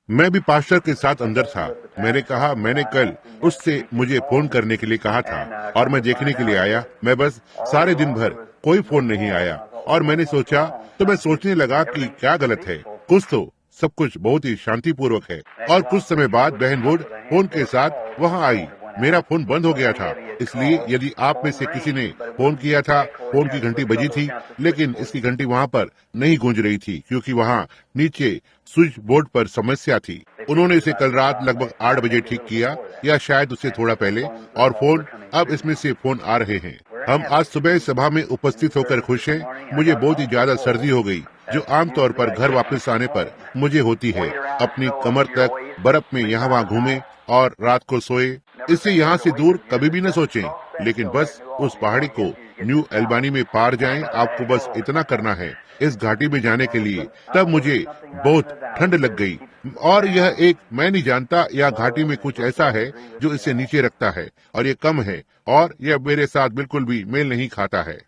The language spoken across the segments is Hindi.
मैं भी पास्टर के साथ अंदर था। मैंने कहा, मैंने कल उससे मुझे फोन करने के लिए कहा था और मैं देखने के लिए आया। मैं बस सारे दिन भर कोई फोन नहीं आया और मैंने सोचा, तो मैं सोचने लगा कि क्या गलत है। कुछ तो सब कुछ बहुत ही शांतिपूर्वक है। और कुछ समय बाद बहन वुड फोन के साथ वहाँ आई। मेरा फोन बंद हो गया था, इसलिए यदि आप में से किसी ने फोन किया था, फोन की घंटी बजी थी, लेकिन इसकी घंटी वहाँ पर नहीं गूंज रही थी क्योंकि वहाँ नीचे स्विच बोर्ड पर समस्या थी। उन्होंने इसे कल रात लगभग 8 बजे ठीक किया या शायद उससे थोड़ा पहले, और फोन अब इसमें से फोन आ रहे हैं। हम आज सुबह सभा में उपस्थित होकर खुश हैं। मुझे बहुत ही ज्यादा सर्दी हो गई, जो आमतौर पर घर वापस आने पर मुझे होती है। अपनी कमर तक बर्फ में यहाँ वहाँ घूमे और रात को सोए। इससे यहाँ से दूर कभी भी न सोचें, लेकिन बस उस पहाड़ी को न्यू एल्बानी में पार जाएं। आपको बस इतना करना है इस घाटी में जाने के लिए। तब मुझे बहुत ठंड लग गई और यह एक, मैं नहीं जानता, यह घाटी में कुछ ऐसा है जो इसे नीचे रखता है और ये कम है और यह मेरे साथ बिल्कुल भी मेल नहीं खाता है।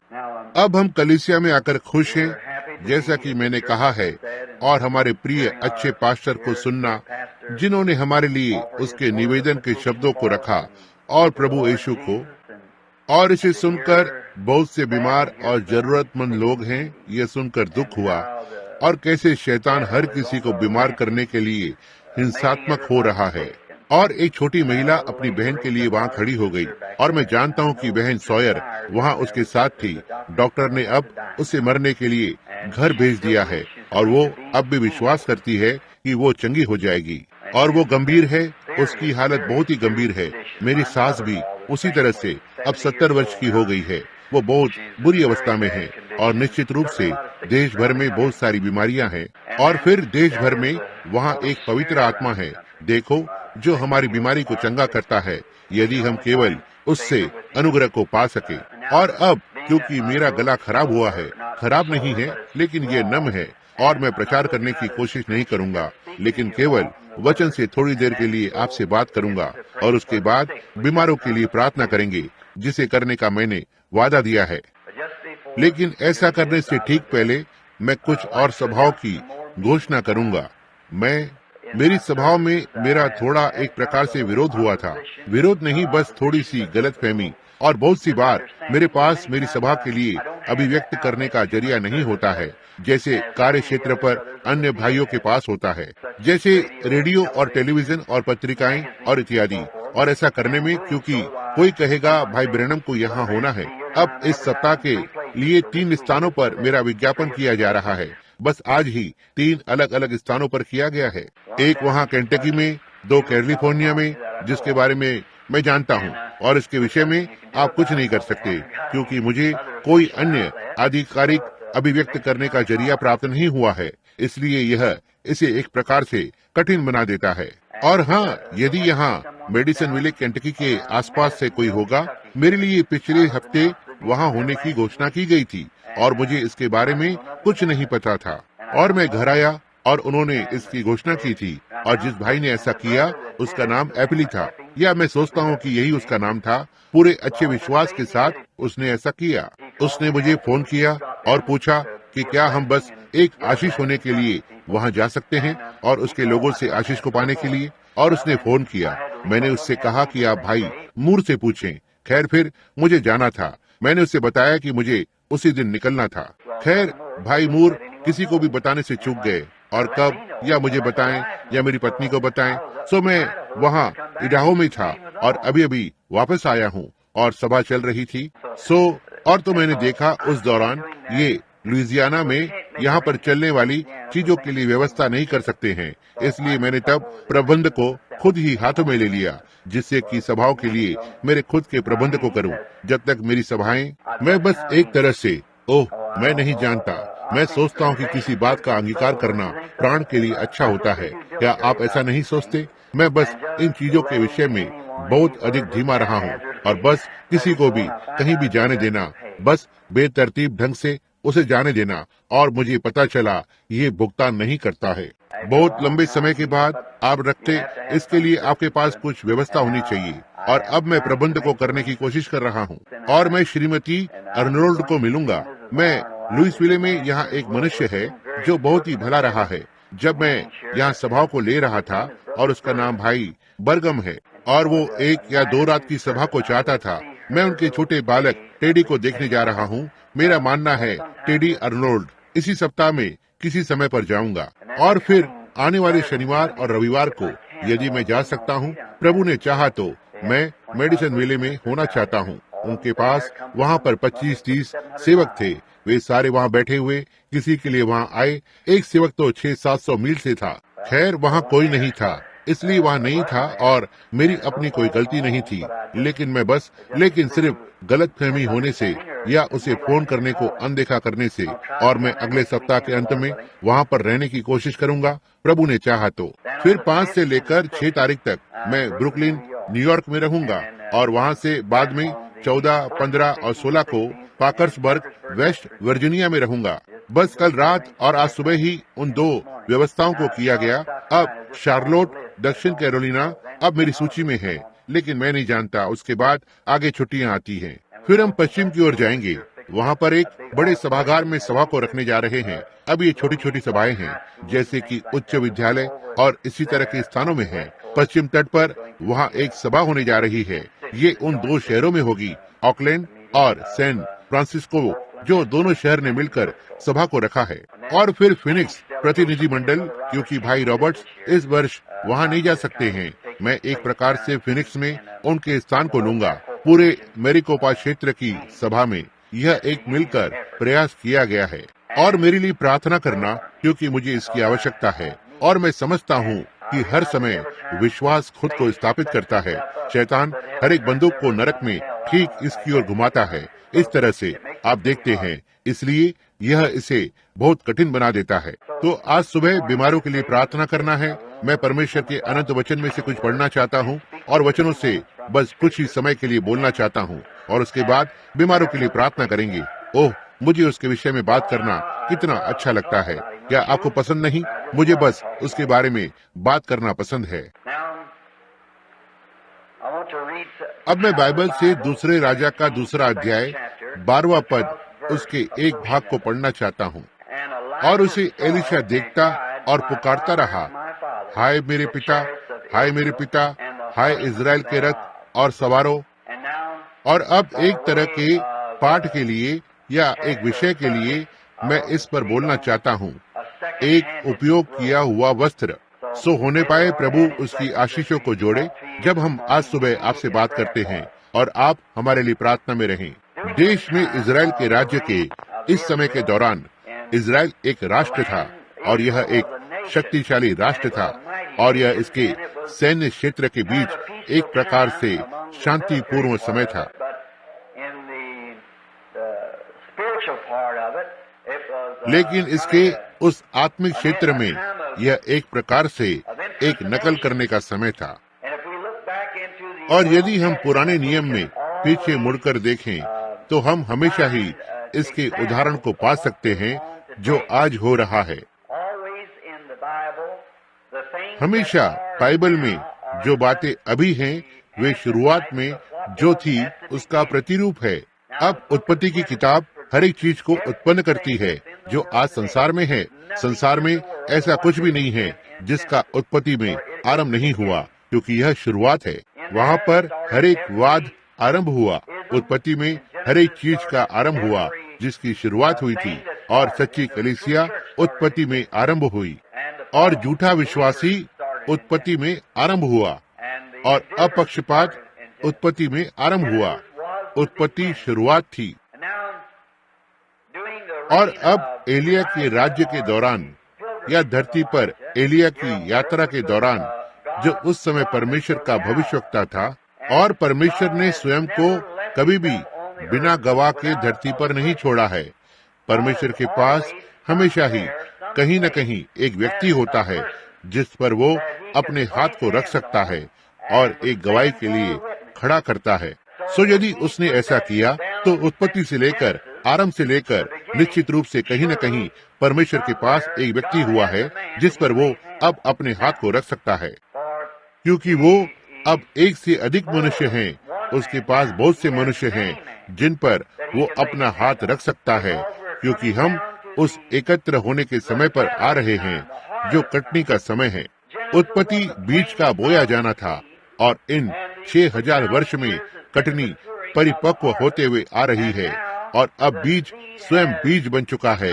अब हम कलीसिया में आकर खुश हैं, जैसा कि मैंने कहा है, और हमारे प्रिय अच्छे पास्टर को सुनना, जिन्होंने हमारे लिए उसके निवेदन के शब्दों को रखा और प्रभु यीशु को। और इसे सुनकर बहुत से बीमार और जरूरतमंद लोग हैं। यह सुनकर दुख हुआ और कैसे शैतान हर किसी को बीमार करने के लिए हिंसात्मक हो रहा है। और एक छोटी महिला अपनी बहन के लिए वहाँ खड़ी हो गई और मैं जानता हूँ कि बहन सॉयर वहाँ उसके साथ थी। डॉक्टर ने अब उसे मरने के लिए घर भेज दिया है और वो अब भी विश्वास करती है कि वो चंगी हो जाएगी। और वो गंभीर है, उसकी हालत बहुत ही गंभीर है। मेरी सास भी उसी तरह से अब 70 वर्ष की हो गई है। वो बहुत बुरी अवस्था में है और निश्चित रूप से देश भर में बहुत सारी बीमारियां हैं। और फिर देश भर में वहाँ एक पवित्र आत्मा है, देखो, जो हमारी बीमारी को चंगा करता है, यदि हम केवल उससे अनुग्रह को पा सके। और अब क्योंकि मेरा गला खराब हुआ है, खराब नहीं है लेकिन ये नम है, और मैं प्रचार करने की कोशिश नहीं करूंगा, लेकिन केवल वचन से थोड़ी देर के लिए आपसे बात करूंगा और उसके बाद बीमारों के लिए प्रार्थना करेंगे, जिसे करने का मैंने वादा दिया है। लेकिन ऐसा करने से ठीक पहले मैं कुछ और सभाओं की घोषणा करूंगा। मेरी सभाओं में मेरा थोड़ा एक प्रकार से विरोध हुआ था। विरोध नहीं, बस थोड़ी सी गलतफहमी। और बहुत सी बार मेरे पास मेरी सभा के लिए अभिव्यक्त करने का जरिया नहीं होता है, जैसे कार्य क्षेत्र पर अन्य भाइयों के पास होता है, जैसे रेडियो और टेलीविजन और पत्रिकाएं और इत्यादि। और ऐसा करने में, क्योंकि कोई कहेगा भाई ब्रैनम को यहाँ होना है। अब इस सप्ताह के लिए 3 स्थानों पर मेरा विज्ञापन किया जा रहा है। बस आज ही 3 अलग अलग स्थानों पर किया गया है। एक वहाँ केंटकी में, 2 कैलिफोर्निया में, जिसके बारे में मैं जानता हूँ, और इसके विषय में आप कुछ नहीं कर सकते क्योंकि मुझे कोई अन्य आधिकारिक अभिव्यक्त करने का जरिया प्राप्त नहीं हुआ है। इसलिए यह इसे एक प्रकार से कठिन बना देता है। और हाँ, यदि यहाँ मेडिसन विले केंटकी के आसपास से कोई होगा, मेरे लिए पिछले हफ्ते वहाँ होने की घोषणा की गई थी और मुझे इसके बारे में कुछ नहीं पता था। और मैं घर आया और उन्होंने इसकी घोषणा की थी, और जिस भाई ने ऐसा किया उसका नाम एपली था, या मैं सोचता हूँ कि यही उसका नाम था। पूरे अच्छे विश्वास के साथ उसने ऐसा किया। उसने मुझे फोन किया और पूछा कि क्या हम बस एक आशीष होने के लिए वहाँ जा सकते हैं और उसके लोगों से आशीष को पाने के लिए। और उसने फोन किया। मैंने उससे कहा कि आप भाई मूर से पूछें। खैर, फिर मुझे जाना था। मैंने उससे बताया कि मुझे उसी दिन निकलना था। खैर, भाई मूर किसी को भी बताने से चूक गए, और कब, या मुझे बताएं या मेरी पत्नी को बताएं। सो मैं वहाँ इडाहो में था और अभी अभी वापस आया हूँ और सभा चल रही थी। और तो मैंने देखा उस दौरान ये लुइजियाना में यहाँ पर चलने वाली चीजों के लिए व्यवस्था नहीं कर सकते हैं, इसलिए मैंने तब प्रबंध को खुद ही हाथों में ले लिया, जिससे कि सभाओं के लिए मेरे खुद के प्रबंध को करूं। जब तक मेरी सभाएं, मैं बस एक तरह से, मैं नहीं जानता, मैं सोचता हूँ कि किसी बात का अंगीकार करना प्राण के लिए अच्छा होता है। क्या आप ऐसा नहीं सोचते? मैं बस इन चीजों के विषय में बहुत अधिक धीमा रहा हूँ, और बस किसी को भी कहीं भी जाने देना, बस बेतरतीब ढंग से उसे जाने देना, और मुझे पता चला ये भुगतान नहीं करता है। बहुत लंबे समय के बाद आप रखते, इसके लिए आपके पास कुछ व्यवस्था होनी चाहिए। और अब मैं प्रबंध को करने की कोशिश कर रहा हूँ, और मैं श्रीमती अर्नोल्ड को मिलूंगा। मैं लुइसविले में यहाँ एक मनुष्य है जो बहुत ही भला रहा है, जब मैं यहाँ सभाओं को ले रहा था, और उसका नाम भाई बरगम है, और वो 1 या 2 रात की सभा को चाहता था। मैं उनके छोटे बालक टेडी को देखने जा रहा हूँ। मेरा मानना है टेडी अर्नोल्ड। इसी सप्ताह में किसी समय पर जाऊंगा, और फिर आने वाले शनिवार और रविवार को यदि मैं जा सकता हूँ, प्रभु ने चाहा तो मैं मेडिसन मेले में होना चाहता हूँ। उनके पास वहाँ पर 25-30 सेवक थे। वे सारे वहाँ बैठे हुए किसी के लिए वहाँ आए। एक सेवक तो 600-700 मील से था। खैर, वहाँ कोई नहीं था, इसलिए वहाँ नहीं था, और मेरी अपनी कोई गलती नहीं थी। लेकिन सिर्फ गलतफहमी होने से या उसे फोन करने को अनदेखा करने से। और मैं अगले सप्ताह के अंत में वहाँ पर रहने की कोशिश करूँगा, प्रभु ने चाहा तो। फिर 5 से लेकर 6 तारीख तक मैं ब्रुकलिन, न्यूयॉर्क में रहूंगा, और वहाँ से बाद में 14, 15 और 16 को पाकर्सबर्ग, वेस्ट वर्जीनिया में रहूंगा। बस कल रात और आज सुबह ही उन 2 व्यवस्थाओं को किया गया। अब शार्लोट, दक्षिण कैरोलिना अब मेरी सूची में है, लेकिन मैं नहीं जानता उसके बाद आगे छुट्टियां आती हैं। फिर हम पश्चिम की ओर जाएंगे। वहाँ पर एक बड़े सभागार में सभा को रखने जा रहे हैं। अब ये छोटी छोटी सभाएं हैं, जैसे कि उच्च विद्यालय और इसी तरह के स्थानों में है। पश्चिम तट पर वहाँ एक सभा होने जा रही है। ये उन 2 शहरों में होगी, ऑकलैंड और सैन फ्रांसिस्को, जो दोनों शहर ने मिलकर सभा को रखा है। और फिर फिनिक्स प्रतिनिधि मंडल, क्योंकि भाई रॉबर्ट्स इस वर्ष वहाँ नहीं जा सकते हैं। मैं एक प्रकार से फिनिक्स में उनके स्थान को लूंगा। पूरे मैरिकोपा क्षेत्र की सभा में यह एक मिलकर प्रयास किया गया है। और मेरे लिए प्रार्थना करना, क्योंकि मुझे इसकी आवश्यकता है। और मैं समझता हूँ कि हर समय विश्वास खुद को स्थापित करता है। शैतान हर एक बंदूक को नरक में ठीक इसकी ओर घुमाता है। इस तरह से आप देखते हैं, इसलिए यह इसे बहुत कठिन बना देता है। तो आज सुबह बीमारों के लिए प्रार्थना करना है। मैं परमेश्वर के अनंत वचन में से कुछ पढ़ना चाहता हूँ, और वचनों से बस कुछ ही समय के लिए बोलना चाहता हूँ, और उसके बाद बीमारों के लिए प्रार्थना करेंगे। ओह, मुझे उसके विषय में बात करना कितना अच्छा लगता है। क्या आपको पसंद नहीं? मुझे बस उसके बारे में बात करना पसंद है। अब मैं बाइबल से दूसरे राजा का 2 अध्याय 12वां पद, उसके एक भाग को पढ़ना चाहता हूँ। और उसे एलीशा देखता और पुकारता रहा, हाय मेरे पिता, हाय मेरे पिता, हाय इजराइल के रथ और सवारों। और अब एक तरह के पाठ के लिए या एक विषय के लिए मैं इस पर बोलना चाहता हूँ, एक उपयोग किया हुआ वस्त्र। सो होने पाए प्रभु उसकी आशीषों को जोड़े जब हम आज सुबह आपसे बात करते हैं, और आप हमारे लिए प्रार्थना में रहें। देश में इजराइल के राज्य के इस समय के दौरान इजराइल एक राष्ट्र था, और यह एक शक्तिशाली राष्ट्र था, और यह इसके सैन्य क्षेत्र के बीच एक प्रकार से शांतिपूर्ण समय था। लेकिन इसके उस आत्मिक क्षेत्र में यह एक प्रकार से एक नकल करने का समय था। और यदि हम पुराने नियम में पीछे मुड़कर देखें, तो हम हमेशा ही इसके उदाहरण को पा सकते हैं जो आज हो रहा है। हमेशा बाइबल में जो बातें अभी हैं, वे शुरुआत में जो थी उसका प्रतिरूप है। अब उत्पत्ति की किताब हर एक चीज को उत्पन्न करती है जो आज संसार में है। संसार में ऐसा कुछ भी नहीं है जिसका उत्पत्ति में आरंभ नहीं हुआ, क्योंकि यह शुरुआत है। वहाँ पर हर एक वाद आरंभ हुआ। उत्पत्ति में हर एक चीज का आरंभ हुआ जिसकी शुरुआत हुई थी, और सच्ची कलीसिया उत्पत्ति में आरंभ हुई, और झूठा विश्वासी उत्पत्ति में आरंभ हुआ, और अपक्षपात उत्पत्ति में आरंभ हुआ। उत्पत्ति शुरुआत थी। और अब एलिया के राज्य के दौरान, या धरती पर एलिया की यात्रा के दौरान, जो उस समय परमेश्वर का भविष्यवक्ता था, और परमेश्वर ने स्वयं को कभी भी बिना गवाह के धरती पर नहीं छोड़ा है। परमेश्वर के पास हमेशा ही कहीं न कहीं एक व्यक्ति होता है जिस पर वो अपने हाथ को रख सकता है और एक गवाही के लिए खड़ा करता है। सो यदि उसने ऐसा किया, तो उत्पत्ति से लेकर, आरंभ से लेकर, निश्चित रूप से कहीं न कहीं परमेश्वर के पास एक व्यक्ति हुआ है जिस पर वो अब अपने हाथ को रख सकता है, क्योंकि वो अब एक से अधिक मनुष्य हैं। उसके पास बहुत से मनुष्य हैं जिन पर वो अपना हाथ रख सकता है, क्योंकि हम उस एकत्र होने के समय पर आ रहे हैं जो कटनी का समय है। उत्पत्ति बीज का बोया जाना था और इन 6000 वर्ष में कटनी परिपक्व होते हुए आ रही है और अब बीज स्वयं बीज बन चुका है।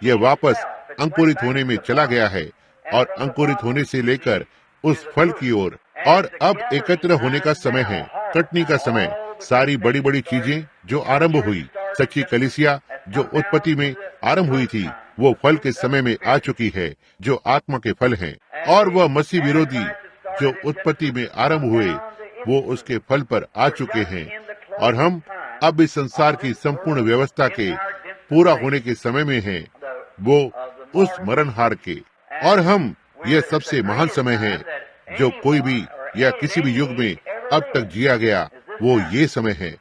यह वापस अंकुरित होने में चला गया है और अंकुरित होने से लेकर उस फल की ओर, और अब एकत्र होने का समय है, कटनी का समय। सारी बड़ी बड़ी चीजें जो आरंभ हुई, सच्ची कलीसिया जो उत्पत्ति में आरंभ हुई थी, वो फल के समय में आ चुकी है, जो आत्मा के फल हैं। और वह मसीह विरोधी जो उत्पत्ति में आरंभ हुए, वो उसके फल पर आ चुके हैं। और हम अब इस संसार की संपूर्ण व्यवस्था के पूरा होने के समय में हैं, वो उस मरणहार के। और हम यह सबसे महान समय है जो कोई भी या किसी भी युग में अब तक जिया गया, वो ये समय है।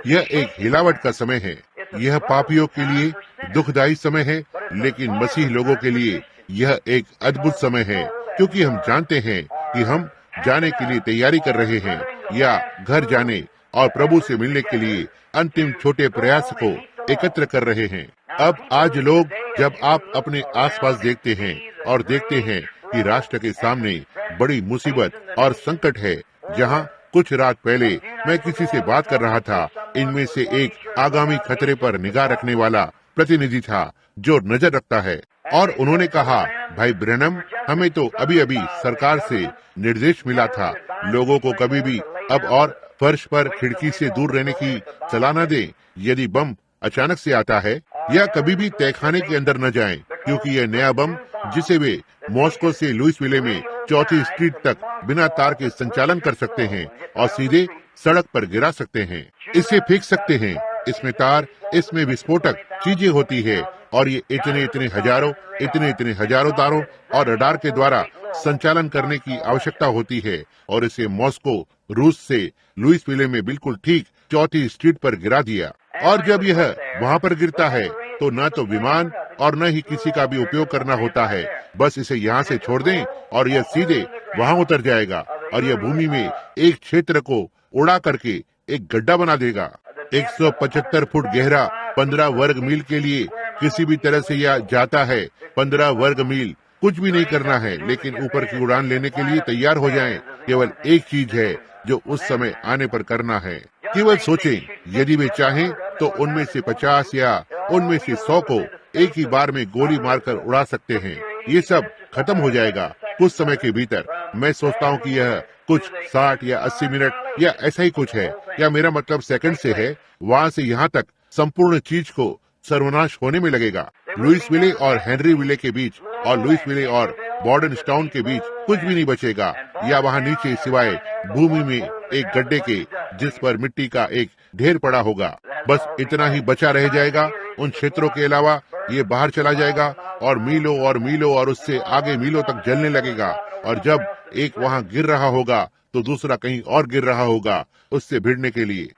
यह एक हिलावट का समय है। यह पापियों के लिए दुखदायी समय है, लेकिन मसीह लोगों के लिए यह एक अद्भुत समय है, क्योंकि हम जानते हैं कि हम जाने के लिए तैयारी कर रहे हैं या घर जाने और प्रभु से मिलने के लिए अंतिम छोटे प्रयास को एकत्र कर रहे हैं। अब आज लोग, जब आप अपने आसपास देखते हैं और देखते हैं कि राष्ट्र के सामने बड़ी मुसीबत और संकट है, जहां कुछ रात पहले मैं किसी से बात कर रहा था, इनमें से एक आगामी खतरे पर निगाह रखने वाला प्रतिनिधि था जो नजर रखता है, और उन्होंने कहा, भाई ब्रैनम, हमें तो अभी अभी सरकार से निर्देश मिला था, लोगों को कभी भी अब और फर्श पर खिड़की से दूर रहने की सलाह न दें। यदि बम अचानक से आता है, या कभी भी तहखाने के अंदर न जाएं, क्योंकि यह नया बम जिसे वे मॉस्को से लुइसविले में 4th स्ट्रीट तक बिना तार के संचालन कर सकते हैं और सीधे सड़क पर गिरा सकते हैं। इसे फेंक सकते हैं, इसमें तार, इसमें विस्फोटक चीजें होती है, और ये इतने इतने हजारों तारों और रडार के द्वारा संचालन करने की आवश्यकता होती है, और इसे मॉस्को रूस से लुइसविले में बिल्कुल ठीक 4th स्ट्रीट पर गिरा दिया। और जब यह वहाँ पर गिरता है, तो न तो विमान और न ही किसी का भी उपयोग करना होता है, बस इसे यहाँ से छोड़ दें और यह सीधे वहाँ उतर जाएगा, और यह भूमि में एक क्षेत्र को उड़ा करके एक गड्ढा बना देगा। 175 फुट गहरा 15 वर्ग मील के लिए किसी भी तरह से यह जाता है। 15 वर्ग मील, कुछ भी नहीं करना है, लेकिन ऊपर की उड़ान लेने के लिए तैयार हो जाएं। केवल एक चीज है जो उस समय आने पर करना है। केवल सोचें, यदि वे चाहें तो उनमें से 50 या उनमें से 100 को एक ही बार में गोली मारकर उड़ा सकते हैं। ये सब खत्म हो जाएगा कुछ समय के भीतर। मैं सोचता हूँ कि यह कुछ 60 या 80 मिनट या ऐसा ही कुछ है, या मेरा मतलब सेकंड से है। वहाँ से यहाँ तक संपूर्ण चीज को सर्वनाश होने में लगेगा। लुइसविले और हेनरीविले के बीच और लुइसविले और बॉर्डनस्टाउन के बीच कुछ भी नहीं बचेगा, या वहाँ नीचे सिवाय भूमि में एक गड्ढे के जिस पर मिट्टी का एक ढेर पड़ा होगा। बस इतना ही बचा रह जाएगा। उन क्षेत्रों के अलावा ये बाहर चला जाएगा और मीलों और उससे आगे मीलों तक जलने लगेगा, और जब एक वहाँ गिर रहा होगा तो दूसरा कहीं और गिर रहा होगा उससे भिड़ने के लिए।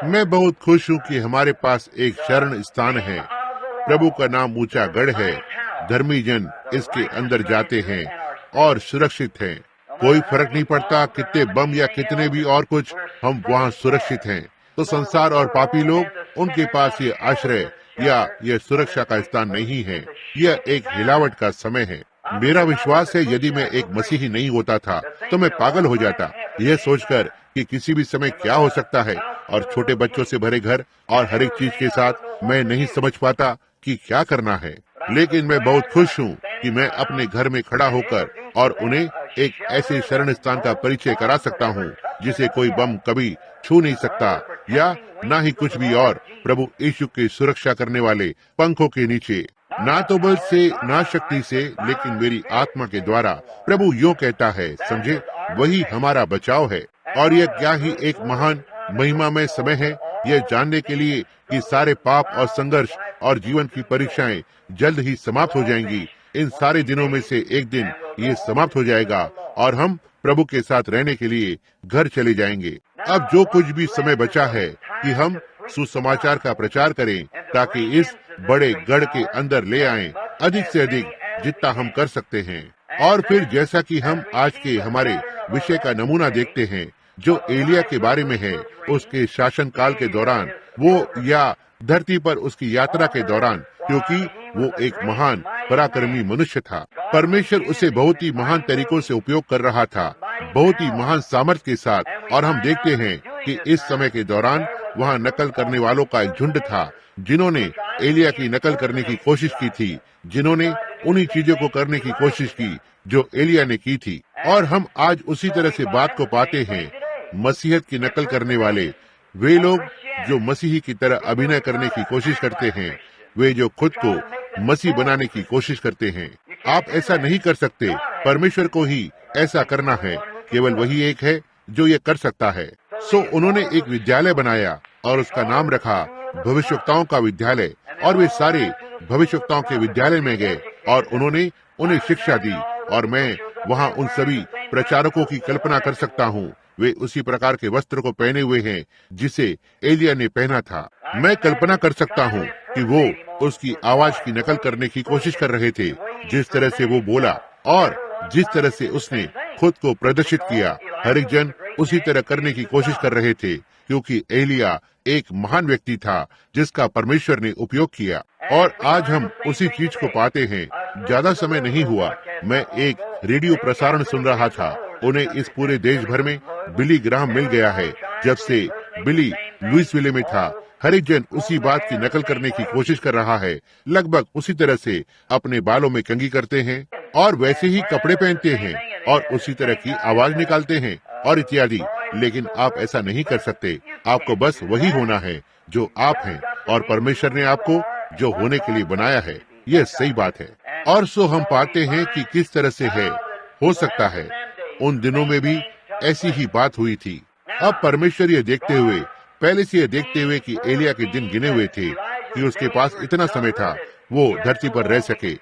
मैं बहुत खुश हूँ कि हमारे पास एक शरण स्थान है। प्रभु का नाम ऊंचा गढ़ है। धर्मी जन इसके अंदर जाते हैं और सुरक्षित हैं। कोई फर्क नहीं पड़ता कितने बम या कितने भी और कुछ, हम वहाँ सुरक्षित हैं। तो संसार और पापी लोग, उनके पास ये आश्रय या ये सुरक्षा का स्थान नहीं है। यह एक हिलावट का समय है। मेरा विश्वास है, यदि मैं एक मसीही नहीं होता था तो मैं पागल हो जाता, यह सोचकर कि किसी भी समय क्या हो सकता है, और छोटे बच्चों से भरे घर और हर एक चीज के साथ मैं नहीं समझ पाता कि क्या करना है। लेकिन मैं बहुत खुश हूँ कि मैं अपने घर में खड़ा होकर और उन्हें एक ऐसे शरण स्थान का परिचय करा सकता हूँ जिसे कोई बम कभी छू नहीं सकता, या ना ही कुछ भी और। प्रभु यीशु की सुरक्षा करने वाले पंखों के नीचे, ना तो बल से ना शक्ति से, लेकिन मेरी आत्मा के द्वारा। प्रभु यूँ कहता है, समझे, वही हमारा बचाव है। और यह क्या ही एक महान महिमामय समय है, यह जानने के लिए कि सारे पाप और संघर्ष और जीवन की परीक्षाएं जल्द ही समाप्त हो जाएंगी। इन सारे दिनों में से एक दिन ये समाप्त हो जाएगा और हम प्रभु के साथ रहने के लिए घर चले जाएंगे। अब जो कुछ भी समय बचा है कि हम सुसमाचार का प्रचार करें, ताकि इस बड़े गढ़ के अंदर ले आएं, अधिक से अधिक जितना हम कर सकते हैं। और फिर जैसा कि हम आज के हमारे विषय का नमूना देखते हैं, जो एलिया के बारे में है, उसके शासन काल के दौरान वो, या धरती पर उसकी यात्रा के दौरान, क्योंकि वो एक महान पराक्रमी मनुष्य था। परमेश्वर उसे बहुत ही महान तरीकों से उपयोग कर रहा था, बहुत ही महान सामर्थ्य के साथ। और हम देखते हैं कि इस समय के दौरान वहाँ नकल करने वालों का एक झुंड था, जिन्होंने एलिया की नकल करने की कोशिश की थी, जिन्होंने उन्हीं चीजों को करने की कोशिश की जो एलिया ने की थी। और हम आज उसी तरह से बात को पाते हैं। मसीहत की नकल करने वाले, वे लोग जो मसीही की तरह अभिनय करने की कोशिश करते हैं, वे जो खुद को मसीह बनाने की कोशिश करते हैं। आप ऐसा नहीं कर सकते। परमेश्वर को ही ऐसा करना है। केवल वही एक है जो ये कर सकता है। सो उन्होंने एक विद्यालय बनाया और उसका नाम रखा भविष्यवक्ताओं का विद्यालय। और वे सारे भविष्यवक्ताओं के विद्यालय में गए और उन्होंने उन्हें शिक्षा दी। और मैं वहाँ उन सभी प्रचारकों की कल्पना कर सकता हूँ। वे उसी प्रकार के वस्त्र को पहने हुए हैं जिसे एलिया ने पहना था। मैं कल्पना कर सकता हूँ कि वो उसकी आवाज की नकल करने की कोशिश कर रहे थे, जिस तरह से वो बोला और जिस तरह से उसने खुद को प्रदर्शित किया। हर एक जन उसी तरह करने की कोशिश कर रहे थे, क्योंकि एलिया एक महान व्यक्ति था जिसका परमेश्वर ने उपयोग किया। और आज हम उसी चीज को पाते हैं। ज्यादा समय नहीं हुआ, मैं एक रेडियो प्रसारण सुन रहा था। उन्हें इस पूरे देश भर में बिली ग्राहम मिल गया है। जब से बिली लुइसविले में था, हर एक जन उसी बात की नकल करने की कोशिश कर रहा है। लगभग उसी तरह से अपने बालों में कंघी करते हैं और वैसे ही कपड़े पहनते हैं और उसी तरह की आवाज निकालते हैं और इत्यादि। लेकिन आप ऐसा नहीं कर सकते। आपको बस वही होना है जो आप हैं, और परमेश्वर ने आपको जो होने के लिए बनाया है। यह सही बात है। और सो हम पाते हैं कि किस तरह से है। हो सकता है उन दिनों में भी ऐसी ही बात हुई थी। अब परमेश्वर ये देखते हुए, पहले से ये देखते हुए कि एलिया के दिन गिने हुए थे, कि उसके पास इतना समय था वो धरती पर रह सके,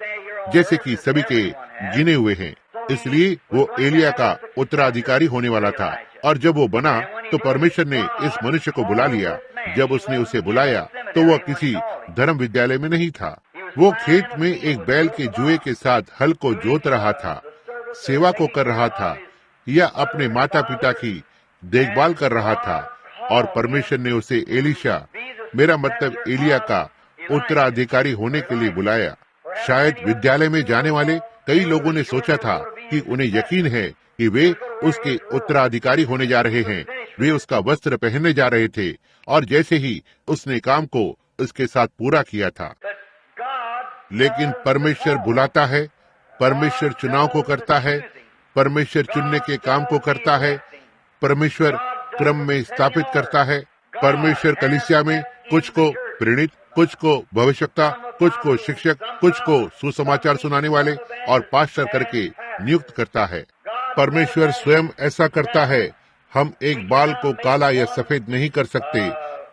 जैसे कि सभी के गिने हुए हैं, इसलिए वो एलिया का उत्तराधिकारी होने वाला था। और जब वो बना तो परमेश्वर ने इस मनुष्य को बुला लिया। जब उसने उसे बुलाया तो वह किसी धर्म विद्यालय में नहीं था। वो खेत में एक बैल के जुए के साथ हल को जोत रहा था, सेवा को कर रहा था, या अपने माता पिता की देखभाल कर रहा था। और परमेश्वर ने उसे एलीशा, मेरा मतलब एलिया का उत्तराधिकारी होने के लिए बुलाया। शायद विद्यालय में जाने वाले कई लोगों ने सोचा था कि उन्हें यकीन है कि वे उसके उत्तराधिकारी होने जा रहे हैं। वे उसका वस्त्र पहनने जा रहे थे। और जैसे ही उसने काम को उसके साथ पूरा किया था। लेकिन परमेश्वर बुलाता है, परमेश्वर चुनाव को करता है, परमेश्वर चुनने के काम को करता है, परमेश्वर क्रम में स्थापित करता है। परमेश्वर कलीसिया में कुछ को प्रेरित, कुछ को भविष्यवक्ता, कुछ को शिक्षक, कुछ को सुसमाचार सुनाने वाले और पास्टर करके नियुक्त करता है। परमेश्वर स्वयं ऐसा करता है। हम एक बाल को काला या सफेद नहीं कर सकते,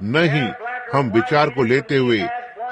न ही हम विचार को लेते हुए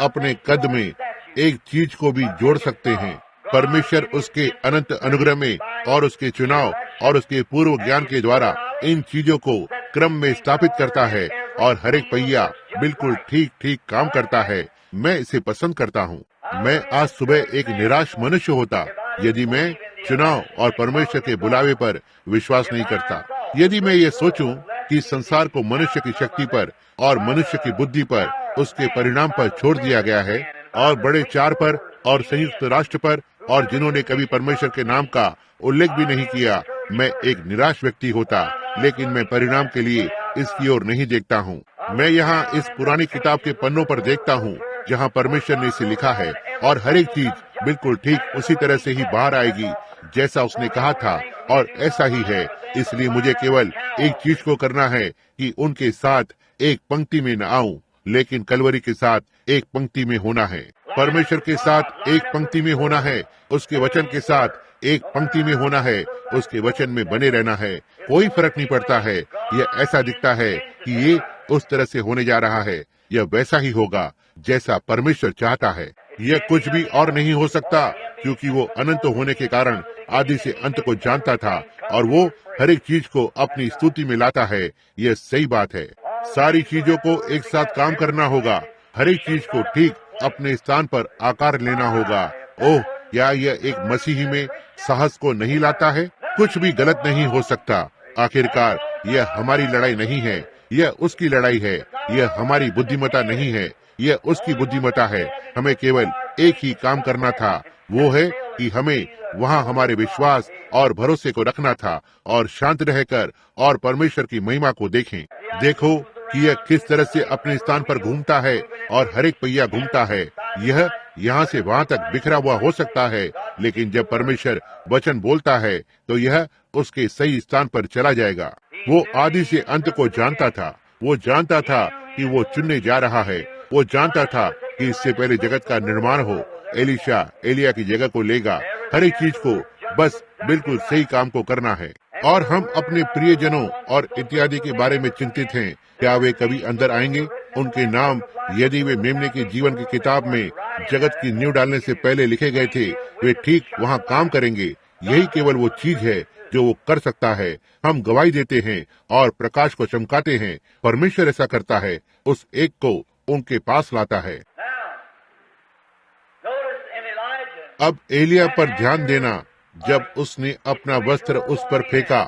अपने कद में एक चीज को भी जोड़ सकते हैं। परमेश्वर उसके अनंत अनुग्रह में और उसके चुनाव और उसके पूर्व ज्ञान के द्वारा इन चीजों को क्रम में स्थापित करता है, और हर एक पहिया बिल्कुल ठीक ठीक काम करता है। मैं इसे पसंद करता हूँ। मैं आज सुबह एक निराश मनुष्य होता यदि मैं चुनाव और परमेश्वर के बुलावे पर विश्वास नहीं करता। यदि मैं ये सोचूं कि संसार को मनुष्य की शक्ति पर और मनुष्य की बुद्धि पर, उसके परिणाम पर छोड़ दिया गया है, और बड़े चार पर और संयुक्त राष्ट्र पर, और जिन्होंने कभी परमेश्वर के नाम का उल्लेख भी नहीं किया, मैं एक निराश व्यक्ति होता। लेकिन मैं परिणाम के लिए इसकी ओर नहीं देखता हूँ। मैं यहाँ इस पुरानी किताब के पन्नों पर देखता हूँ जहाँ परमेश्वर ने इसे लिखा है, और हर एक चीज बिल्कुल ठीक उसी तरह से ही बाहर आएगी जैसा उसने कहा था, और ऐसा ही है। इसलिए मुझे केवल एक चीज को करना है कि उनके साथ एक पंक्ति में न आऊं, लेकिन कलवरी के साथ एक पंक्ति में होना है। परमेश्वर के साथ एक पंक्ति में होना है, उसके वचन के साथ एक पंक्ति में होना है, उसके वचन में बने रहना है। कोई फर्क नहीं पड़ता है यह ऐसा दिखता है कि ये उस तरह से होने जा रहा है, यह वैसा ही होगा जैसा परमेश्वर चाहता है। यह कुछ भी और नहीं हो सकता, क्योंकि वो अनंत होने के कारण आदि से अंत को जानता था, और वो हर एक चीज को अपनी स्तुति में लाता है। यह सही बात है। सारी चीजों को एक साथ काम करना होगा, हर एक चीज को ठीक अपने स्थान पर आकार लेना होगा। ओह, क्या यह एक मसीही में साहस को नहीं लाता है? कुछ भी गलत नहीं हो सकता। आखिरकार यह हमारी लड़ाई नहीं है, यह उसकी लड़ाई है। यह हमारी बुद्धिमत्ता नहीं है, यह उसकी बुद्धिमत्ता है। हमें केवल एक ही काम करना था, वो है कि हमें वहाँ हमारे विश्वास और भरोसे को रखना था और शांत रहकर और परमेश्वर की महिमा को देखें। देखो कि यह किस तरह से अपने स्थान पर घूमता है और हर एक पहिया घूमता है। यह यहाँ से वहाँ तक बिखरा हुआ हो सकता है, लेकिन जब परमेश्वर वचन बोलता है तो यह उसके सही स्थान पर चला जाएगा। वो आदि से अंत को जानता था। वो जानता था कि वो चुनने जा रहा है। वो जानता था कि इससे पहले जगत का निर्माण हो, एलिशा एलिया की जगह को लेगा। हर एक चीज को बस बिल्कुल सही काम को करना है। और हम अपने प्रियजनों और इत्यादि के बारे में चिंतित हैं। क्या वे कभी अंदर आएंगे? उनके नाम यदि वे मेमने के जीवन की किताब में जगत की नींव डालने से पहले लिखे गए थे, वे ठीक वहाँ काम करेंगे। यही केवल वो चीज है जो वो कर सकता है। हम गवाही देते हैं और प्रकाश को चमकाते हैं। परमेश्वर ऐसा करता है, उस एक को उनके पास लाता है। अब एलिया पर ध्यान देना। जब उसने अपना वस्त्र उस पर फेंका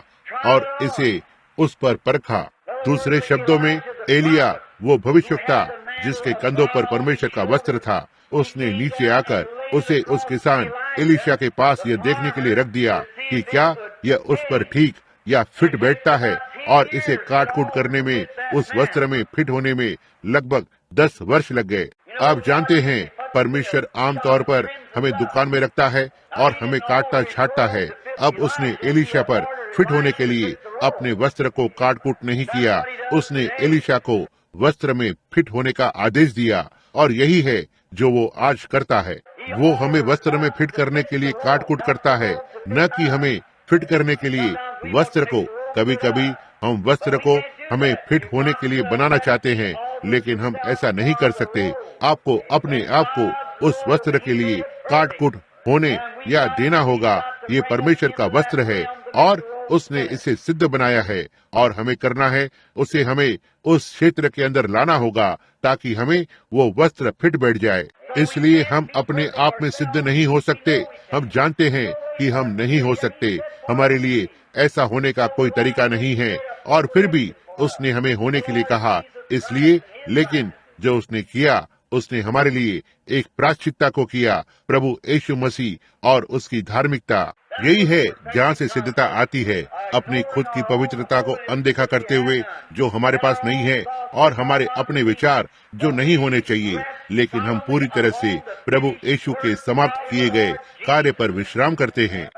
और इसे उस पर परखा। दूसरे शब्दों में, एलिया वो भविष्यवक्ता जिसके कंधों पर परमेश्वर का वस्त्र था, उसने नीचे आकर उसे उस किसान एलिशा के पास यह देखने के लिए रख दिया कि क्या यह उस पर ठीक या फिट बैठता है। और इसे काट कूट करने में, उस वस्त्र में फिट होने में लगभग 10 वर्ष लग गए। आप जानते हैं, परमेश्वर आमतौर पर हमें दुकान में रखता है और हमें काटता छाटता है। अब उसने एलिशा पर फिट होने के लिए अपने वस्त्र को काट कूट नहीं किया। उसने एलिशा को वस्त्र में फिट होने का आदेश दिया, और यही है जो वो आज करता है। वो हमें वस्त्र में फिट करने के लिए काट कूट करता है, न कि हमें फिट करने के लिए वस्त्र को। कभी कभी हम वस्त्र को हमें फिट होने के लिए बनाना चाहते हैं, लेकिन हम ऐसा नहीं कर सकते। आपको अपने आप को उस वस्त्र के लिए काट कूट होने या देना होगा। ये परमेश्वर का वस्त्र है और उसने इसे सिद्ध बनाया है, और हमें करना है, उसे हमें उस क्षेत्र के अंदर लाना होगा ताकि हमें वो वस्त्र फिट बैठ जाए। इसलिए हम अपने आप में सिद्ध नहीं हो सकते। हम जानते हैं कि हम नहीं हो सकते। हमारे लिए ऐसा होने का कोई तरीका नहीं है, और फिर भी उसने हमें होने के लिए कहा। इसलिए लेकिन जो उसने किया, उसने हमारे लिए एक प्रायश्चित्त को किया, प्रभु यीशु मसीह और उसकी धार्मिकता। यही है जहाँ से सिद्धता आती है, अपनी खुद की पवित्रता को अनदेखा करते हुए जो हमारे पास नहीं है, और हमारे अपने विचार जो नहीं होने चाहिए, लेकिन हम पूरी तरह से प्रभु यीशु के समाप्त किए गए कार्य पर विश्राम करते हैं।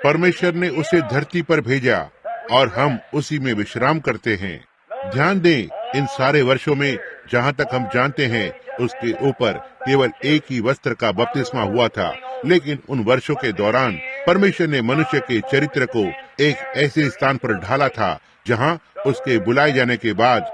परमेश्वर ने उसे धरती पर भेजा और हम उसी में विश्राम करते हैं। ध्यान दें, इन सारे वर्षों में जहाँ तक हम जानते हैं, उसके ऊपर केवल एक ही वस्त्र का बपतिस्मा हुआ था। लेकिन उन वर्षों के दौरान परमेश्वर ने मनुष्य के चरित्र को एक ऐसे स्थान पर ढाला था जहाँ उसके बुलाए जाने के बाद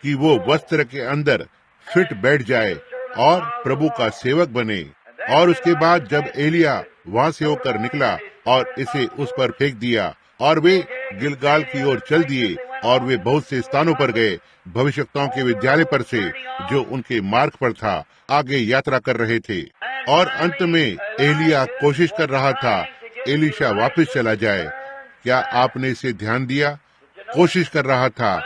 कि वो वस्त्र के अंदर फिट बैठ जाए और प्रभु का सेवक बने। और उसके बाद जब एलिया वहाँ से होकर निकला और इसे उस पर फेंक दिया, और वे गिलगाल की ओर चल दिए, और वे बहुत से स्थानों पर गए, भविष्यवक्ताओं के विद्यालय पर से जो उनके मार्ग पर था, आगे यात्रा कर रहे थे। और अंत में एलिया कोशिश कर रहा था एलिशा वापस चला जाए। क्या आपने इसे ध्यान दिया? कोशिश कर रहा था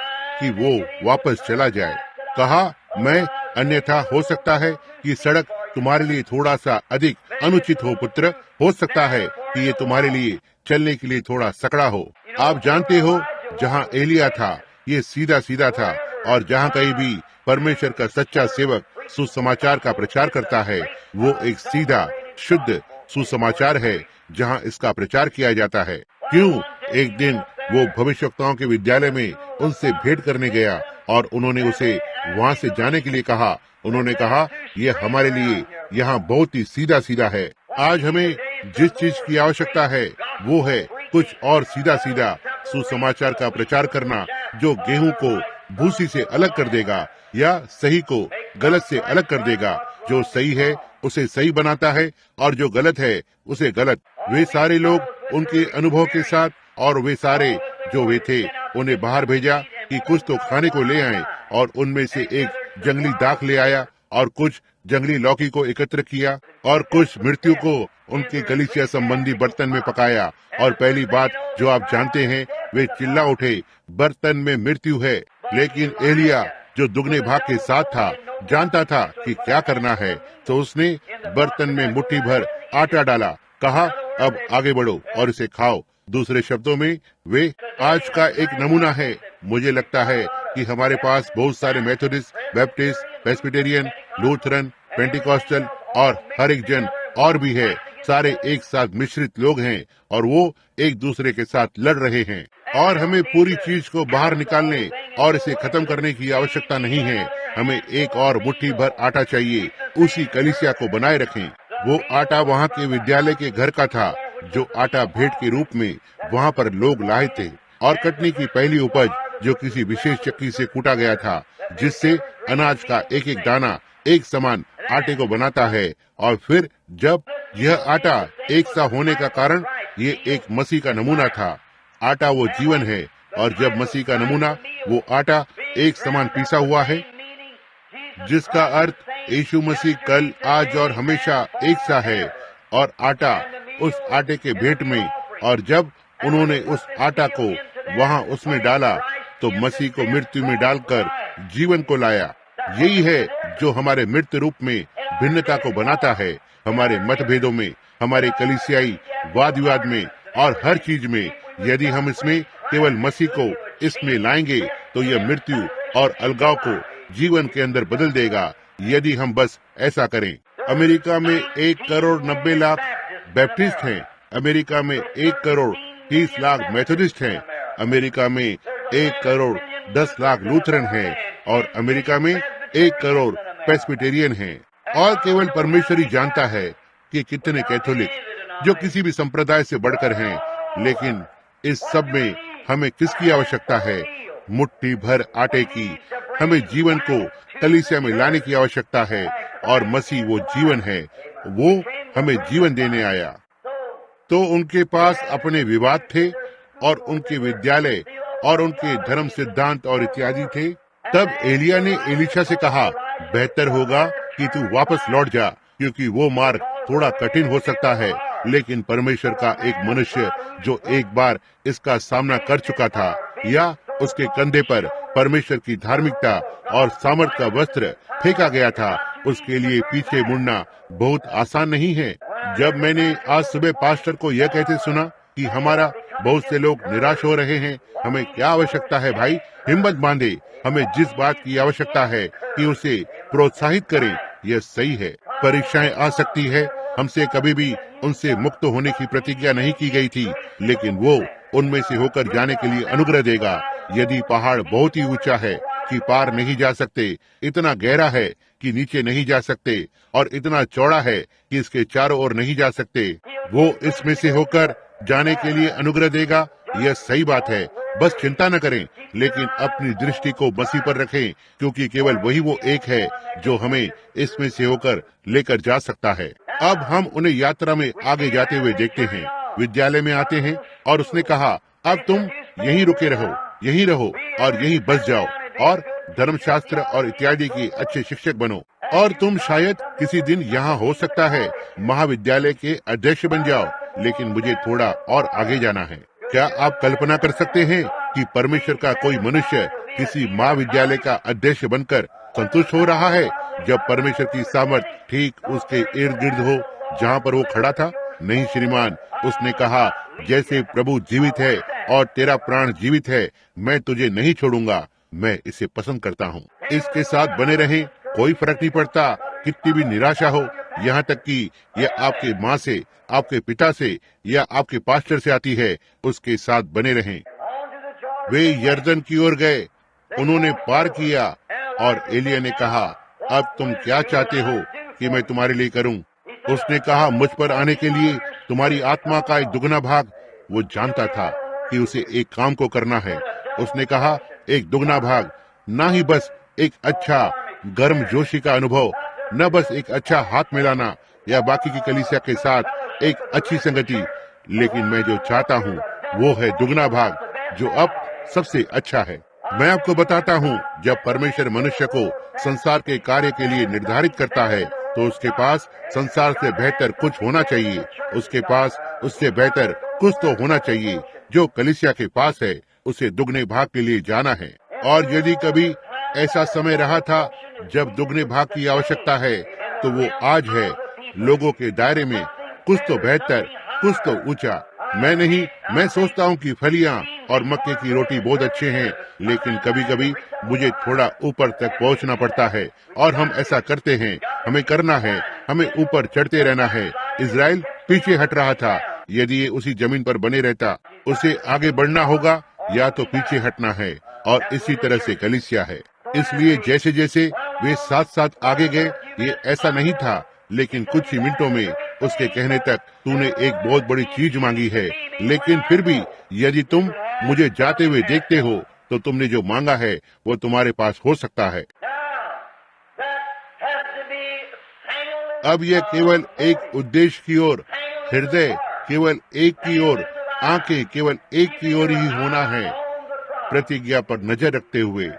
कि वो वापस चला जाए। कहा, मैं अन्यथा हो सकता है कि सड़क तुम्हारे लिए थोड़ा सा अधिक अनुचित हो पुत्र। हो सकता है कि ये तुम्हारे लिए चलने के लिए थोड़ा सकड़ा हो। आप जानते हो, जहाँ एलिया था ये सीधा सीधा था, और जहाँ कहीं भी परमेश्वर का सच्चा सेवक सुसमाचार का प्रचार करता है, वो एक सीधा शुद्ध सुसमाचार है जहाँ इसका प्रचार किया जाता है। क्यों? एक दिन वो भविष्यवक्ताओं के विद्यालय में उनसे भेंट करने गया, और उन्होंने उसे वहाँ से जाने के लिए कहा। उन्होंने कहा, यह हमारे लिए यहाँ बहुत ही सीधा सीधा है। आज हमें जिस चीज की आवश्यकता है वो है कुछ और सीधा सीधा सुसमाचार का प्रचार करना, जो गेहूं को भूसी से अलग कर देगा या सही को गलत से अलग कर देगा। जो सही है उसे सही बनाता है, और जो गलत है उसे गलत। वे सारे लोग उनके अनुभव के साथ, और वे सारे जो वे थे, उन्हें बाहर भेजा कि कुछ तो खाने को ले आए, और उनमें से एक जंगली दाख ले आया, और कुछ जंगली लौकी को एकत्र किया, और कुछ मृत्यु को उनके कलीसिया संबंधी बर्तन में पकाया। और पहली बात जो आप जानते हैं, वे चिल्ला उठे, बर्तन में मृत्यु है। लेकिन एलिया जो दुगने भाग के साथ था, जानता था कि क्या करना है, तो उसने बर्तन में मुट्ठी भर आटा डाला, कहा अब आगे बढ़ो और इसे खाओ। दूसरे शब्दों में वे आज का एक नमूना है। मुझे लगता है कि हमारे पास बहुत सारे Methodist, Baptist, Presbyterian, Lutheran, Pentecostal और हर एक जन और भी है। सारे एक साथ मिश्रित लोग हैं और वो एक दूसरे के साथ लड़ रहे हैं। और हमें पूरी चीज को बाहर निकालने और इसे खत्म करने की आवश्यकता नहीं है। हमें एक और मुट्ठी भर आटा चाहिए। उसी कलीसिया को बनाए रखें। वो आटा वहाँ के विद्यालय के घर का था, जो आटा भेंट के रूप में वहाँ पर लोग लाए थे, और कटनी की पहली उपज जो किसी विशेष चक्की से कूटा गया था, जिससे अनाज का एक एक दाना एक समान आटे को बनाता है। और फिर जब यह आटा एक सा होने का कारण ये एक मसीह का नमूना था। आटा वो जीवन है, और जब मसीह का नमूना वो आटा एक समान पीसा हुआ है, जिसका अर्थ यीशु मसीह कल, आज और हमेशा एक सा है। और आटा उस आटे के भेंट में, और जब उन्होंने उस आटा को वहाँ उसमें डाला, तो मसीह को मृत्यु में डालकर जीवन को लाया। यही है जो हमारे मृत्यु रूप में भिन्नता को बनाता है। हमारे मतभेदों में, हमारे कलीसियाई वाद विवाद में और हर चीज में, यदि हम इसमें केवल मसीह को इसमें लाएंगे, तो यह मृत्यु और अलगाव को जीवन के अंदर बदल देगा, यदि हम बस ऐसा करें। अमेरिका में 1,90,00,000 बैप्टिस्ट हैं। अमेरिका में 1,30,00,000 मेथोडिस्ट हैं। अमेरिका में 1,10,00,000 लूथरन हैं, और अमेरिका में 1 करोड़ प्रेस्बिटेरियन हैं। और केवल परमेश्वर ही जानता है कि कितने कैथोलिक जो किसी भी संप्रदाय से बढ़कर हैं। लेकिन इस सब में हमें किसकी आवश्यकता है? मुट्ठी भर आटे की। हमें जीवन को कलीसिया में लाने की आवश्यकता है, और मसीह वो जीवन है। वो हमें जीवन देने आया। तो उनके पास अपने विवाद थे, और उनके विद्यालय और उनके धर्म सिद्धांत और इत्यादि थे। तब एलिया ने एलीशा से कहा, बेहतर होगा कि तू वापस लौट जा, क्योंकि वो मार्ग थोड़ा कठिन हो सकता है। लेकिन परमेश्वर का एक मनुष्य जो एक बार इसका सामना कर चुका था, या उसके कंधे पर परमेश्वर की धार्मिकता और सामर्थ का वस्त्र फेंका गया था, उसके लिए पीछे मुड़ना बहुत आसान नहीं है। जब मैंने आज सुबह पास्टर को यह कहते सुना कि हमारा बहुत से लोग निराश हो रहे हैं, हमें क्या आवश्यकता है भाई? हिम्मत बांधे। हमें जिस बात की आवश्यकता है कि उसे प्रोत्साहित करें, यह सही है। परीक्षाएं आ सकती है। हमसे कभी भी उनसे मुक्त होने की प्रतिज्ञा नहीं की गई थी, लेकिन वो उनमें से होकर जाने के लिए अनुग्रह देगा। यदि पहाड़ बहुत ही ऊंचा है कि पार नहीं जा सकते, इतना गहरा है कि नीचे नहीं जा सकते, और इतना चौड़ा है कि इसके चारों ओर नहीं जा सकते, वो इसमें से होकर जाने के लिए अनुग्रह देगा। यह सही बात है। बस चिंता न करें, लेकिन अपनी दृष्टि को मसीह पर रखें, क्योंकि केवल वही वो एक है जो हमें इसमें से होकर लेकर जा सकता है। अब हम उन्हें यात्रा में आगे जाते हुए देखते हैं। विद्यालय में आते हैं, और उसने कहा, अब तुम यहीं रुके रहो, यहीं रहो और यहीं बस जाओ, और धर्मशास्त्र और इत्यादि के अच्छे शिक्षक बनो, और तुम शायद किसी दिन यहाँ हो सकता है महाविद्यालय के अध्यक्ष बन जाओ। लेकिन मुझे थोड़ा और आगे जाना है। क्या आप कल्पना कर सकते हैं कि परमेश्वर का कोई मनुष्य किसी महाविद्यालय का अध्यक्ष बनकर संतुष्ट हो रहा है, जब परमेश्वर की सामर्थ ठीक उसके इर्द गिर्द हो जहाँ पर वो खड़ा था? नहीं श्रीमान, उसने कहा, जैसे प्रभु जीवित है और तेरा प्राण जीवित है, मैं तुझे नहीं छोड़ूंगा। मैं इसे पसंद करता हूँ। इसके साथ बने रहें, कोई फर्क नहीं पड़ता कितनी भी निराशा हो, यहाँ तक कि यह आपके माँ से, आपके पिता से या आपके पास्टर से आती है, उसके साथ बने रहें। वे यर्दन की ओर गए, उन्होंने पार किया, और एलिया ने कहा, अब तुम क्या चाहते हो कि मैं तुम्हारे लिए करूं? उसने कहा, मुझ पर आने के लिए तुम्हारी आत्मा का एक दुगना भाग। वो जानता था कि उसे एक काम को करना है। उसने कहा, एक दुगना भाग, ना ही बस एक अच्छा गर्म जोशी का अनुभव, न बस एक अच्छा हाथ मिलाना या बाकी की कलीसिया के साथ एक अच्छी संगति, लेकिन मैं जो चाहता हूँ वो है दुगना भाग, जो अब सबसे अच्छा है। मैं आपको बताता हूँ, जब परमेश्वर मनुष्य को संसार के कार्य के लिए निर्धारित करता है, तो उसके पास संसार से बेहतर कुछ होना चाहिए। उसके पास उससे बेहतर कुछ तो होना चाहिए। जो कलीसिया के पास है, उसे दुगने भाग के लिए जाना है। और यदि कभी ऐसा समय रहा था जब दुगने भाग की आवश्यकता है, तो वो आज है। लोगों के दायरे में कुछ तो बेहतर, कुछ तो ऊंचा। मैं सोचता हूँ कि फलियां और मक्के की रोटी बहुत अच्छे हैं, लेकिन कभी कभी मुझे थोड़ा ऊपर तक पहुँचना पड़ता है, और हम ऐसा करते हैं। हमें करना है, हमें ऊपर चढ़ते रहना है। इजराइल पीछे हट रहा था। यदि ये उसी जमीन पर बने रहता, उसे आगे बढ़ना होगा या तो पीछे हटना है, और इसी तरह से कलीसिया है। इसलिए जैसे जैसे वे साथ साथ आगे गए, ये ऐसा नहीं था, लेकिन कुछ ही मिनटों में उसके कहने तक तूने एक बहुत बड़ी चीज मांगी है, लेकिन फिर भी यदि तुम मुझे जाते हुए देखते हो तो तुमने जो मांगा है वो तुम्हारे पास हो सकता है। अब यह केवल एक उद्देश्य की ओर, हृदय केवल एक की ओर, आंखें केवल एक की ओर ही होना है, प्रतिज्ञा पर नजर रखते हुए।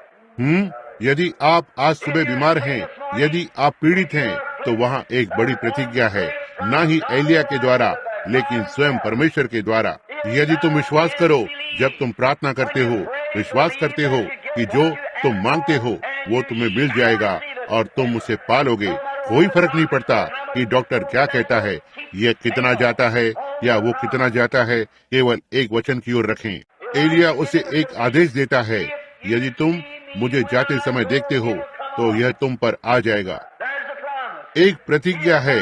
यदि आप आज सुबह बीमार हैं, यदि आप पीड़ित हैं, तो वहाँ एक बड़ी प्रतिज्ञा है, न ही एलिया के द्वारा, लेकिन स्वयं परमेश्वर के द्वारा। यदि तुम विश्वास करो, जब तुम प्रार्थना करते हो, विश्वास करते हो कि जो तुम मांगते हो वो तुम्हें मिल जाएगा और तुम उसे पालोगे। कोई फर्क नहीं पड़ता कि डॉक्टर क्या कहता है, यह कितना जाता है या वो कितना जाता है, केवल एक वचन की ओर रखें। एलिया उसे एक आदेश देता है, यदि तुम मुझे जाते समय देखते हो तो यह तुम पर आ जाएगा। एक प्रतिज्ञा है,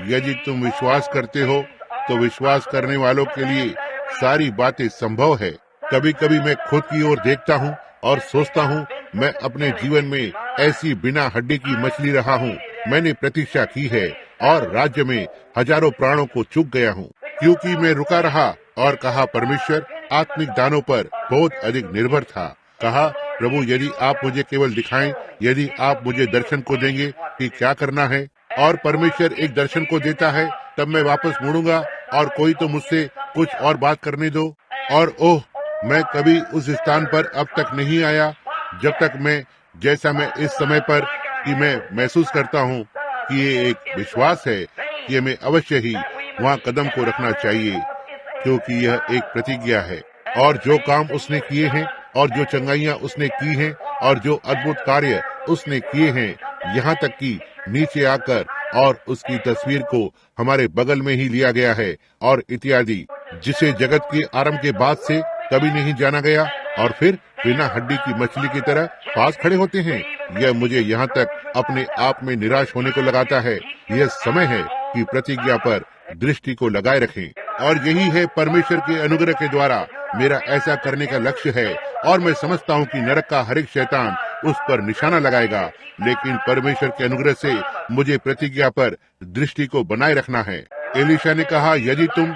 यदि तुम विश्वास करते हो तो विश्वास करने वालों के लिए सारी बातें संभव है। कभी कभी मैं खुद की ओर देखता हूँ और सोचता हूँ, मैं अपने जीवन में ऐसी बिना हड्डी की मछली रहा हूँ। मैंने प्रतीक्षा की है और राज्य में हजारों प्राणों को चूक गया हूँ, क्योंकि मैं रुका रहा और कहा परमेश्वर आत्मिक दानों पर बहुत अधिक निर्भर था। कहा प्रभु, यदि आप मुझे केवल दिखाएं, यदि आप मुझे दर्शन को देंगे कि क्या करना है, और परमेश्वर एक दर्शन को देता है, तब मैं वापस मुड़ूंगा और कोई तो मुझसे कुछ और बात करने दो। और ओह, मैं कभी उस स्थान पर अब तक नहीं आया जब तक जैसा मैं इस समय पर कि मैं महसूस करता हूँ कि ये एक विश्वास है कि हमें अवश्य ही वहाँ कदम को रखना चाहिए, क्योंकि यह एक प्रतिज्ञा है। और जो काम उसने किए हैं और जो चंगाइयाँ उसने की हैं और जो अद्भुत कार्य उसने किए हैं, यहाँ तक कि नीचे आकर और उसकी तस्वीर को हमारे बगल में ही लिया गया है और इत्यादि, जिसे जगत के आरंभ के बाद से कभी नहीं जाना गया, और फिर बिना हड्डी की मछली की तरह पास खड़े होते हैं। यह मुझे यहाँ तक अपने आप में निराश होने को लगाता है। यह समय है कि प्रतिज्ञा पर दृष्टि को लगाए रखें, और यही है परमेश्वर के अनुग्रह के द्वारा मेरा ऐसा करने का लक्ष्य है। और मैं समझता हूँ कि नरक का हर एक शैतान उस पर निशाना लगाएगा, लेकिन परमेश्वर के अनुग्रह से मुझे प्रतिज्ञा पर दृष्टि को बनाए रखना है। एलिशा ने कहा, यदि तुम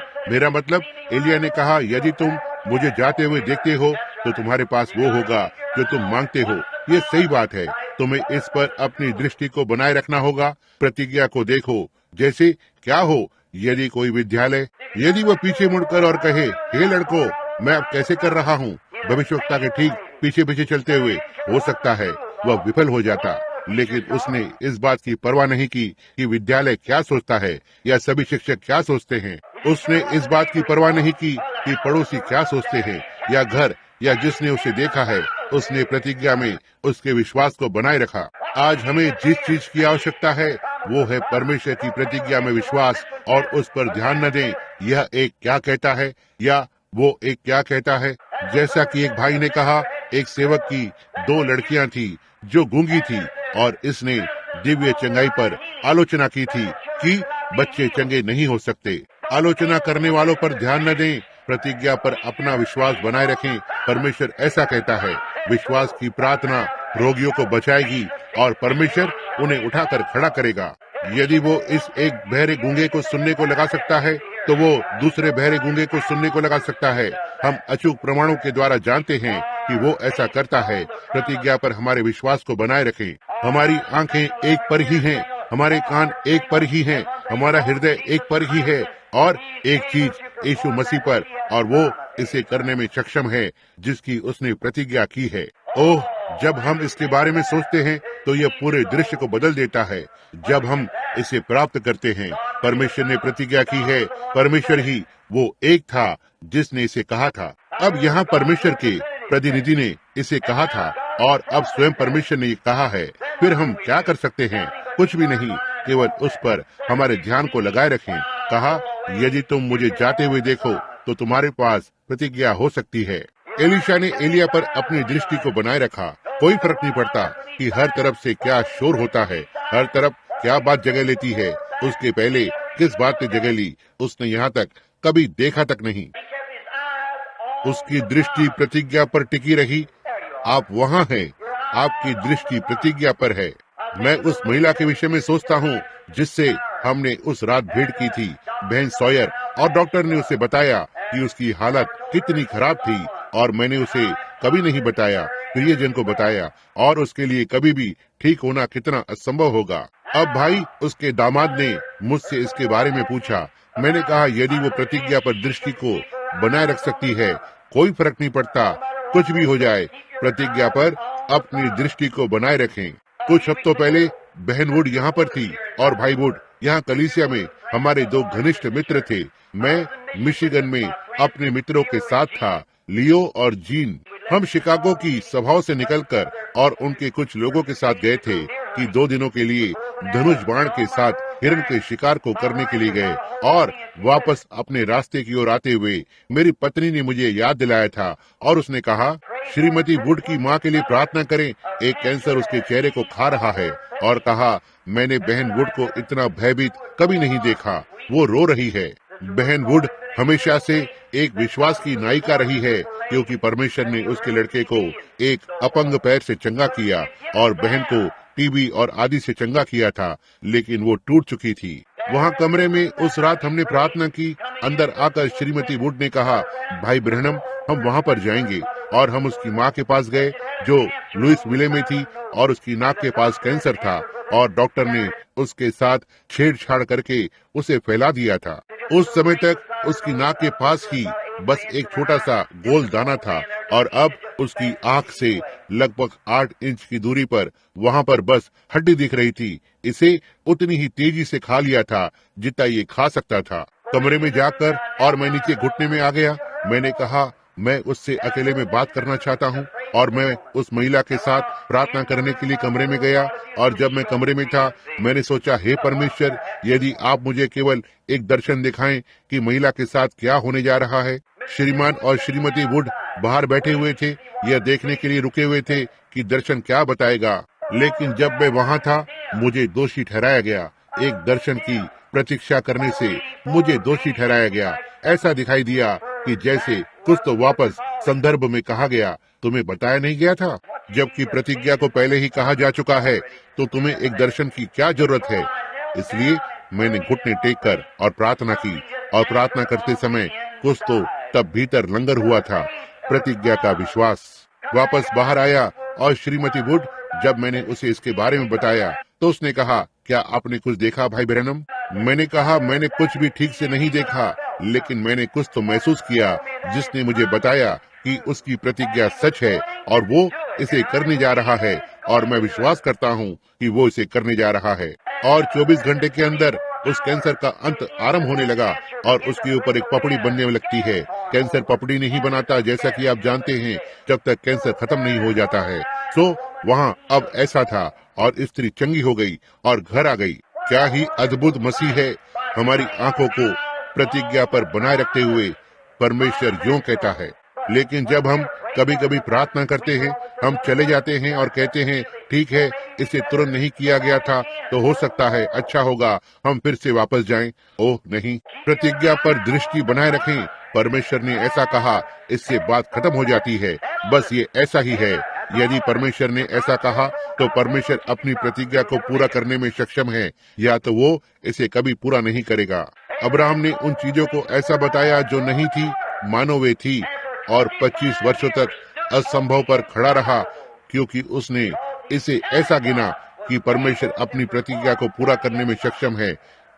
एलिया ने कहा, यदि तुम मुझे जाते हुए देखते हो तो तुम्हारे पास वो होगा जो तुम मांगते हो। ये सही बात है, तुम्हें इस पर अपनी दृष्टि को बनाए रखना होगा। प्रतिज्ञा को देखो, जैसे क्या हो, यदि कोई विद्यालय, यदि वह पीछे मुड़कर और कहे, हे लड़कों, मैं अब कैसे कर रहा हूँ, भविष्यवक्ता के ठीक पीछे पीछे चलते हुए, हो सकता है वह विफल हो जाता। लेकिन उसने इस बात की परवाह नहीं की कि विद्यालय क्या सोचता है या सभी शिक्षक क्या सोचते हैं। उसने इस बात की परवाह नहीं की कि पड़ोसी क्या सोचते हैं या घर या जिसने उसे देखा है। उसने प्रतिज्ञा में उसके विश्वास को बनाए रखा। आज हमें जिस चीज की आवश्यकता है वो है परमेश्वर की प्रतिज्ञा में विश्वास, और उस पर ध्यान न दें यह एक क्या कहता है या वो एक क्या कहता है। जैसा कि एक भाई ने कहा, एक सेवक की 2 लड़कियां थी जो गूंगी थी, और इसने दिव्य चंगाई पर आलोचना की थी कि बच्चे चंगे नहीं हो सकते। आलोचना करने वालों पर ध्यान न दें, प्रतिज्ञा पर अपना विश्वास बनाए रखें। परमेश्वर ऐसा कहता है, विश्वास की प्रार्थना रोगियों को बचाएगी और परमेश्वर उन्हें उठाकर खड़ा करेगा। यदि वो इस एक बहरे गूंगे को सुनने को लगा सकता है, तो वो दूसरे बहरे गूंगे को सुनने को लगा सकता है। हम अचूक प्रमाणों के द्वारा जानते हैं कि वो ऐसा करता है। प्रतिज्ञा पर हमारे विश्वास को बनाए रखें। हमारी आंखें एक पर ही हैं, हमारे कान एक पर ही हैं, हमारा हृदय एक पर ही है, और एक चीज यीशु मसीह पर, और वो इसे करने में सक्षम है जिसकी उसने प्रतिज्ञा की है। ओह, जब हम इसके बारे में सोचते हैं तो यह पूरे दृश्य को बदल देता है। जब हम इसे प्राप्त करते हैं, परमेश्वर ने प्रतिज्ञा की है, परमेश्वर ही वो एक था जिसने इसे कहा था। अब यहाँ परमेश्वर के प्रतिनिधि ने इसे कहा था, और अब स्वयं परमेश्वर ने ये कहा है, फिर हम क्या कर सकते हैं? कुछ भी नहीं, केवल उस पर हमारे ध्यान को लगाए रखें। कहा, यदि तुम मुझे जाते हुए देखो तो तुम्हारे पास प्रतिज्ञा हो सकती है। एलीशा ने एलिया पर अपनी दृष्टि को बनाए रखा। कोई फर्क नहीं पड़ता कि हर तरफ से क्या शोर होता है, हर तरफ क्या बात जगह लेती है, उसके पहले किस बात ने जगह ली उसने यहाँ तक कभी देखा तक नहीं। उसकी दृष्टि प्रतिज्ञा पर टिकी रही। आप वहाँ हैं, आपकी दृष्टि प्रतिज्ञा पर है। मैं उस महिला के विषय में सोचता हूँ जिससे हमने उस रात भेंट की थी, बहन सॉयर, और डॉक्टर ने उसे बताया कि उसकी हालत कितनी खराब थी, और मैंने उसे कभी नहीं बताया, प्रियजन को बताया, और उसके लिए कभी भी ठीक होना कितना असंभव होगा। अब भाई उसके दामाद ने मुझसे इसके बारे में पूछा। मैंने कहा, यदि वो प्रतिज्ञा पर दृष्टि को बनाए रख सकती है, कोई फर्क नहीं पड़ता, कुछ भी हो जाए, प्रतिज्ञा पर अपनी दृष्टि को बनाए रखें। कुछ हफ्तों पहले बहन वुड यहाँ पर थी और भाई वुड यहाँ कलीसिया में हमारे दो घनिष्ठ मित्र थे। मैं मिशिगन में अपने मित्रों के साथ था, लियो और जीन। हम शिकागो की सभाओं से निकलकर और उनके कुछ लोगों के साथ गए थे कि 2 दिनों के लिए धनुष बाण के साथ हिरण के शिकार को करने के लिए गए, और वापस अपने रास्ते की ओर आते हुए मेरी पत्नी ने मुझे याद दिलाया था और उसने कहा, श्रीमती वुड की माँ के लिए प्रार्थना करें, एक कैंसर उसके चेहरे को खा रहा है। और कहा, मैंने बहन वुड को इतना भयभीत कभी नहीं देखा, वो रो रही है। बहन वुड हमेशा से एक विश्वास की नायिका रही है, क्योंकि परमेश्वर ने उसके लड़के को एक अपंग पैर से चंगा किया और बहन को टीबी और आदि से चंगा किया था, लेकिन वो टूट चुकी थी। वहाँ कमरे में उस रात हमने प्रार्थना की। अंदर आकर श्रीमती वुड ने कहा, भाई ब्रहणम, हम वहाँ पर जाएंगे। और हम उसकी माँ के पास गए जो लुइसविले में थी, और उसकी नाक के पास कैंसर था, और डॉक्टर ने उसके साथ छेड़छाड़ करके उसे फैला दिया था। उस समय तक उसकी नाक के पास ही बस एक छोटा सा गोल दाना था, और अब उसकी आंख से लगभग 8 इंच की दूरी पर वहाँ पर बस हड्डी दिख रही थी। इसे उतनी ही तेजी से खा लिया था जितना ये खा सकता था। कमरे में जाकर और मैं नीचे घुटने में आ गया। मैंने कहा, मैं उससे अकेले में बात करना चाहता हूँ, और मैं उस महिला के साथ प्रार्थना करने के लिए कमरे में गया। और जब मैं कमरे में था, मैंने सोचा, हे परमेश्वर, यदि आप मुझे केवल एक दर्शन दिखाएं कि महिला के साथ क्या होने जा रहा है। श्रीमान और श्रीमती वुड बाहर बैठे हुए थे, यह देखने के लिए रुके हुए थे कि दर्शन क्या बताएगा। लेकिन जब मैं वहाँ था, मुझे दोषी ठहराया गया। एक दर्शन की प्रतीक्षा करने से मुझे दोषी ठहराया गया। ऐसा दिखाई दिया कि जैसे कुछ तो वापस संदर्भ में कहा गया, तुम्हें बताया नहीं गया था, जबकि प्रतिज्ञा को पहले ही कहा जा चुका है, तो तुम्हें एक दर्शन की क्या जरूरत है। इसलिए मैंने घुटने टेक कर और प्रार्थना की, और प्रार्थना करते समय कुछ तो तब भीतर लंगर हुआ था, प्रतिज्ञा का विश्वास। वापस बाहर आया, और श्रीमती वुड, जब मैंने उसे इसके बारे में बताया तो उसने कहा, क्या आपने कुछ देखा भाई ब्रैनम? मैंने कहा, मैंने कुछ भी ठीक से नहीं देखा, लेकिन मैंने कुछ तो महसूस किया जिसने मुझे बताया कि उसकी प्रतिज्ञा सच है और वो इसे करने जा रहा है, और मैं विश्वास करता हूँ कि वो इसे करने जा रहा है। और 24 घंटे के अंदर उस कैंसर का अंत आरंभ होने लगा, और उसके ऊपर एक पपड़ी बनने लगती है। कैंसर पपड़ी नहीं बनाता, जैसा कि आप जानते हैं, जब तक कैंसर खत्म नहीं हो जाता है। तो वहाँ अब ऐसा था, और स्त्री चंगी हो गई और घर आ गई। क्या ही अद्भुत मसीह है। हमारी आंखों को प्रतिज्ञा पर बनाए रखते हुए परमेश्वर यूं कहता है। लेकिन जब हम कभी कभी प्रार्थना करते हैं, हम चले जाते हैं और कहते हैं, ठीक है, इसे तुरंत नहीं किया गया था, तो हो सकता है अच्छा होगा हम फिर से वापस जाएं। ओह नहीं, प्रतिज्ञा पर दृष्टि बनाए रखें। परमेश्वर ने ऐसा कहा, इससे बात खत्म हो जाती है। बस ये ऐसा ही है। यदि परमेश्वर ने ऐसा कहा, तो परमेश्वर अपनी प्रतिज्ञा को पूरा करने में सक्षम है, या तो वो इसे कभी पूरा नहीं करेगा। अब्राहम ने उन चीजों को ऐसा बताया जो नहीं थी, मानो वे थी, और 25 वर्षों तक असंभव पर खड़ा रहा, क्योंकि उसने इसे ऐसा गिना कि परमेश्वर अपनी प्रतिज्ञा को पूरा करने में सक्षम है।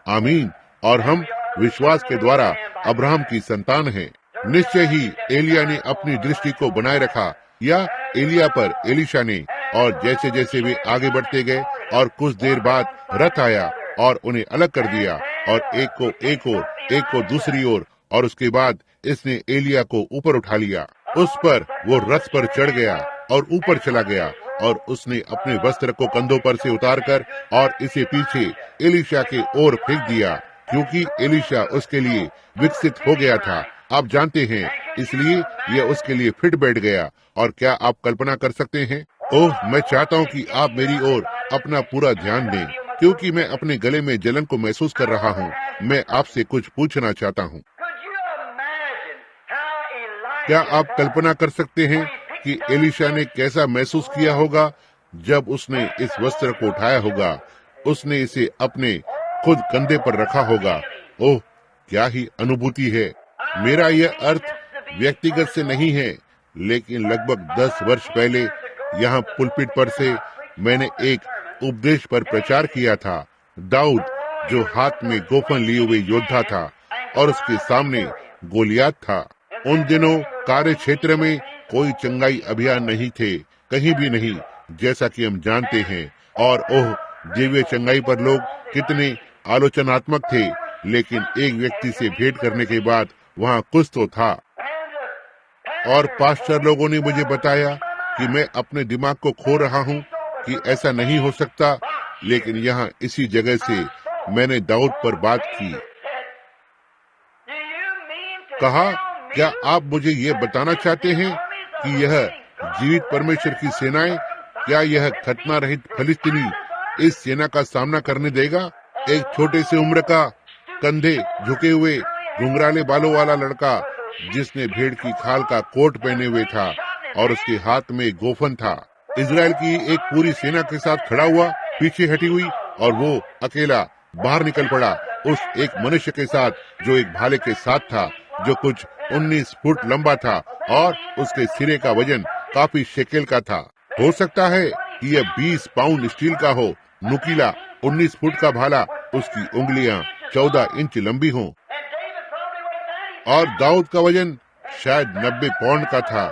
आमीन। और हम विश्वास के द्वारा अब्राहम की संतान हैं। निश्चय ही एलिया ने अपनी दृष्टि को बनाए रखा, या एलिया पर एलीशा ने, और जैसे जैसे वे आगे बढ़ते गए, और कुछ देर बाद रथ आया और उन्हें अलग कर दिया, और एक को एक ओर, एक को दूसरी ओर, और उसके बाद इसने एलिया को ऊपर उठा लिया। उस पर वो रथ पर चढ़ गया। और ऊपर चला गया और उसने अपने वस्त्र को कंधों पर से उतारकर और इसे पीछे एलीशा के ओर फेंक दिया, क्योंकि एलीशा उसके लिए विकसित हो गया था। आप जानते हैं, इसलिए यह उसके लिए फिट बैठ गया। और क्या आप कल्पना कर सकते हैं? ओह, मैं चाहता हूँ कि आप मेरी ओर अपना पूरा ध्यान दें, क्योंकि मैं अपने गले में जलन को महसूस कर रहा हूँ। मैं आपसे कुछ पूछना चाहता हूँ। क्या आप कल्पना कर सकते हैं कि एलीशा ने कैसा महसूस किया होगा जब उसने इस वस्त्र को उठाया होगा? उसने इसे अपने खुद कंधे पर रखा होगा। ओह, क्या ही अनुभूति है। मेरा यह अर्थ व्यक्तिगत से नहीं है, लेकिन लगभग 10 वर्ष पहले यहाँ पुलपिट पर से मैंने एक उपदेश पर प्रचार किया था। दाऊद, जो हाथ में गोफन लिए हुए योद्धा था, और उसके सामने गोलियात था। उन दिनों कार्य क्षेत्र में कोई चंगाई अभियान नहीं थे, कहीं भी नहीं, जैसा कि हम जानते हैं। और ओह, दिव्य चंगाई पर लोग कितने आलोचनात्मक थे, लेकिन एक व्यक्ति से भेंट करने के बाद वहाँ कुछ तो था। और पास्टर लोगों ने मुझे बताया कि मैं अपने दिमाग को खो रहा हूँ कि ऐसा नहीं हो सकता, लेकिन यहाँ इसी जगह से मैंने दाऊद पर बात की। कहा, क्या आप मुझे ये बताना चाहते हैं कि यह जीवित परमेश्वर की सेनाएं, क्या यह खतना रहित फलिस्तीनी इस सेना का सामना करने देगा? एक छोटे से उम्र का, कंधे झुके हुए, घुंघराले बालों वाला लड़का, जिसने भेड़ की खाल का कोट पहने हुए था और उसके हाथ में गोफन था, इजराइल की एक पूरी सेना के साथ खड़ा हुआ, पीछे हटी हुई, और वो अकेला बाहर निकल पड़ा उस एक मनुष्य के साथ जो एक भाले के साथ था, जो कुछ 19 फुट लंबा था और उसके सिरे का वजन काफी शेकेल का था। हो सकता है कि यह 20 पाउंड स्टील का हो, नुकीला 19 फुट का भाला, उसकी उंगलियां 14 इंच लंबी हों, और दाऊद का वजन शायद 90 पाउंड का था,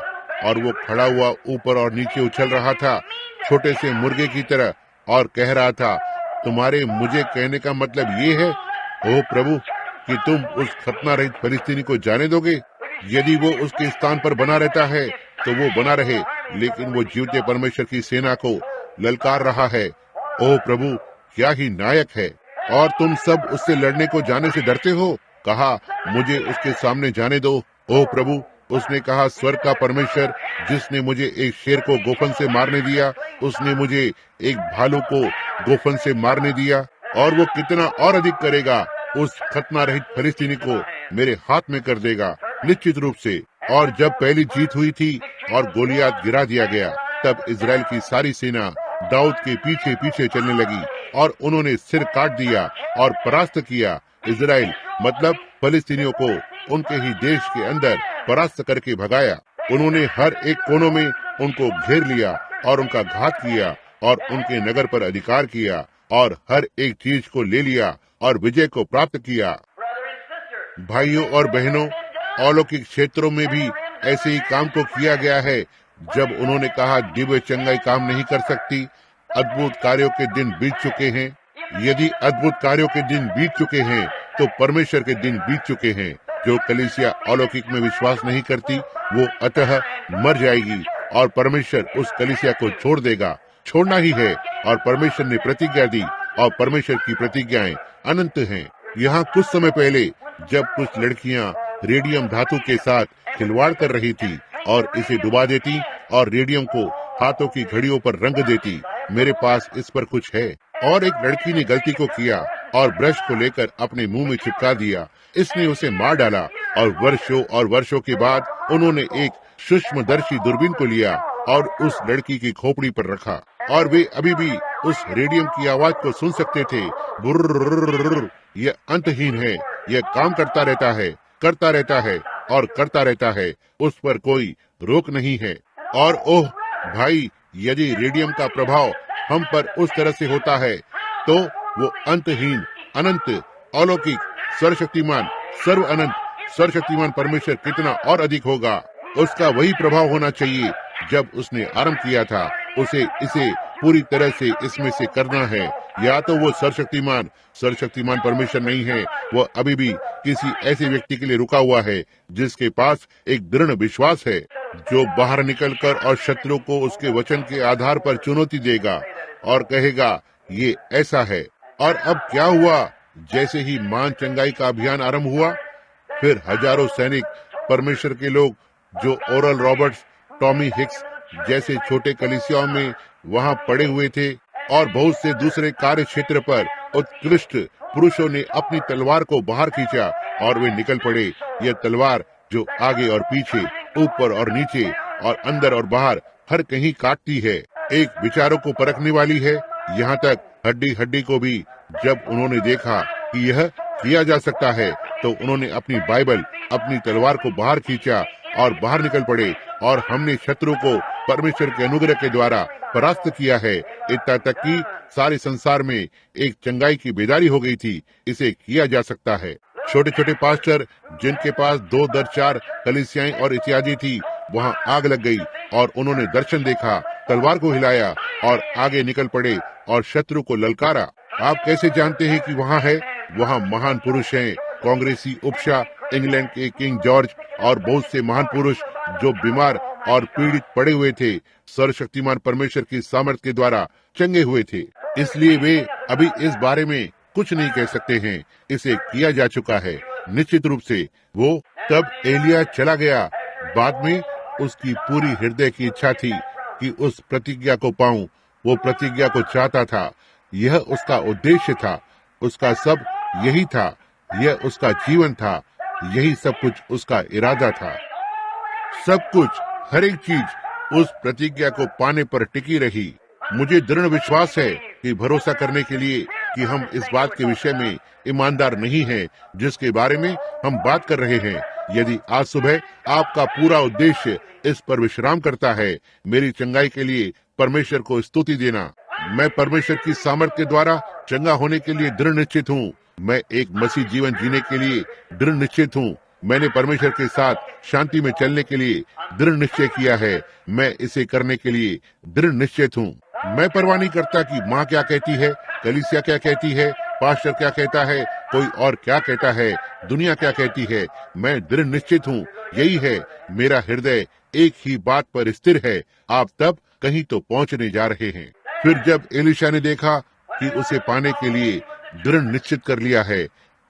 और वो खड़ा हुआ ऊपर और नीचे उछल रहा था, छोटे से मुर्गे की तरह, और कह रहा था, तुम्हारे मुझे कहने का मतलब ये है, ओ प्रभु, कि तुम उस खतना रहित फलिस्तीनी को जाने दोगे? यदि वो उसके स्थान पर बना रहता है तो वो बना रहे, लेकिन वो जीवते परमेश्वर की सेना को ललकार रहा है। ओ प्रभु, क्या ही नायक है। और तुम सब उससे लड़ने को जाने से डरते हो। कहा, मुझे उसके सामने जाने दो। ओ प्रभु, उसने कहा, स्वर्ग का परमेश्वर, जिसने मुझे एक शेर को गोफन से मारने दिया, उसने मुझे एक भालू को गोफन से मारने दिया, और वो कितना और अधिक करेगा, उस खतना रहित फलिस्तीनी को मेरे हाथ में कर देगा, निश्चित रूप से। और जब पहली जीत हुई थी और गोलियात गिरा दिया गया, तब इजराइल की सारी सेना दाऊद के पीछे पीछे चलने लगी, और उन्होंने सिर काट दिया और परास्त किया। इजराइल मतलब फलिस्तीनियों को उनके ही देश के अंदर परास्त करके भगाया। उन्होंने हर एक कोनों में उनको घेर लिया और उनका घात किया, और उनके नगर पर अधिकार किया, और हर एक चीज को ले लिया और विजय को प्राप्त किया। भाइयों और बहनों, अलौकिक क्षेत्रों में भी ऐसे ही काम को किया गया है। जब उन्होंने कहा दिव्य चंगाई काम नहीं कर सकती, अद्भुत कार्यों के दिन बीत चुके हैं। यदि अद्भुत कार्यों के दिन बीत चुके हैं तो परमेश्वर के दिन बीत चुके हैं। जो कलीसिया अलौकिक में विश्वास नहीं करती, वो अतः मर जाएगी, और परमेश्वर उस कलीसिया को छोड़ देगा, छोड़ना ही है। और परमेश्वर ने प्रतिज्ञा दी, और परमेश्वर की प्रतिज्ञाएं अनंत हैं। यहाँ कुछ समय पहले जब कुछ लड़कियाँ रेडियम धातु के साथ खिलवाड़ कर रही थी और इसे डुबा देती और रेडियम को हाथों की घड़ियों पर रंग देती, मेरे पास इस पर कुछ है। और एक लड़की ने गलती को किया और ब्रश को लेकर अपने मुंह में चिपका दिया। इसने उसे मार डाला, और वर्षों के बाद उन्होंने एक सूक्ष्मदर्शी दूरबीन को लिया और उस लड़की की खोपड़ी पर रखा, और वे अभी भी उस रेडियम की आवाज को सुन सकते थे। बुर्र, यह अंतहीन है। यह काम करता रहता है, करता रहता है और करता रहता है। उस पर कोई रोक नहीं है। और ओह भाई, यदि रेडियम का प्रभाव हम पर उस तरह से होता है, तो वो अंतहीन, अनंत, अलौकिक, सर्वशक्तिमान, सर्व अनंत, सर्वशक्तिमान परमेश्वर कितना और अधिक होगा। उसका वही प्रभाव होना चाहिए जब उसने आरंभ किया था। उसे इसे पूरी तरह से इसमें से करना है। या तो वो सर्वशक्तिमान परमेश्वर नहीं है, वह अभी भी किसी ऐसे व्यक्ति के लिए रुका हुआ है जिसके पास एक दृढ़ विश्वास है, जो बाहर निकलकर और शत्रु को उसके वचन के आधार पर चुनौती देगा और कहेगा ये ऐसा है। और अब क्या हुआ? जैसे ही महान चंगाई का अभियान आरंभ हुआ, फिर हजारों सैनिक परमेश्वर के लोग जो ओरल रॉबर्ट्स, टॉमी हिक्स जैसे छोटे कलीसियाओं में वहां पड़े हुए थे और बहुत से दूसरे कार्य क्षेत्र पर उत्कृष्ट पुरुषों ने अपनी तलवार को बाहर खींचा और वे निकल पड़े। यह तलवार जो आगे और पीछे, ऊपर और नीचे और अंदर और बाहर हर कहीं काटती है, एक विचारों को परखने वाली है, यहाँ तक हड्डी हड्डी को भी। जब उन्होंने देखा कि यह किया जा सकता है तो उन्होंने अपनी बाइबल, अपनी तलवार को बाहर खींचा और बाहर निकल पड़े और हमने शत्रु को परमेश्वर के अनुग्रह के द्वारा परास्त किया है। इतना तक कि सारे संसार में एक चंगाई की बेदारी हो गई थी, इसे किया जा सकता है। छोटे छोटे पास्टर जिनके पास 2 दर 4 कलीसियाएं और इत्यादि थी, वहां आग लग गई और उन्होंने दर्शन देखा, तलवार को हिलाया और आगे निकल पड़े और शत्रु को ललकारा। आप कैसे जानते हैं कि वहाँ है? वहाँ महान पुरुष हैं, कांग्रेसी उपशाह, इंग्लैंड के किंग जॉर्ज और बहुत से महान पुरुष जो बीमार और पीड़ित पड़े हुए थे, सर्वशक्तिमान परमेश्वर की सामर्थ के द्वारा चंगे हुए थे। इसलिए वे अभी इस बारे में कुछ नहीं कह सकते हैं, इसे किया जा चुका है निश्चित रूप से। वो तब एलिया चला गया। बाद में उसकी पूरी हृदय की इच्छा थी कि उस प्रतिज्ञा को पाऊं। वो प्रतिज्ञा को चाहता था, यह उसका उद्देश्य था, उसका सब यही था, यह उसका जीवन था, यही सब कुछ उसका इरादा था। सब कुछ, हर एक चीज उस प्रतिज्ञा को पाने पर टिकी रही। मुझे दृढ़ विश्वास है कि भरोसा करने के लिए कि हम इस बात के विषय में ईमानदार नहीं हैं जिसके बारे में हम बात कर रहे हैं। यदि आज सुबह आपका पूरा उद्देश्य इस पर विश्राम करता है, मेरी चंगाई के लिए परमेश्वर को स्तुति देना, मैं परमेश्वर की सामर्थ्य के द्वारा चंगा होने के लिए दृढ़ निश्चित हूँ। मैं एक मसीह जीवन जीने के लिए दृढ़ निश्चित हूँ। मैंने परमेश्वर के साथ शांति में चलने के लिए दृढ़ निश्चय किया है। मैं इसे करने के लिए दृढ़ निश्चित हूँ। मैं परवाह नहीं करता कि माँ क्या कहती है, कलीसिया क्या कहती है, पास्टर क्या कहता है, कोई और क्या कहता है, दुनिया क्या कहती है। मैं दृढ़ निश्चित हूँ। यही है, मेरा हृदय एक ही बात पर स्थिर है। आप तब कहीं तो पहुँचने जा रहे हैं। फिर जब एलीशा ने देखा कि उसे पाने के लिए दृढ़ निश्चित कर लिया है,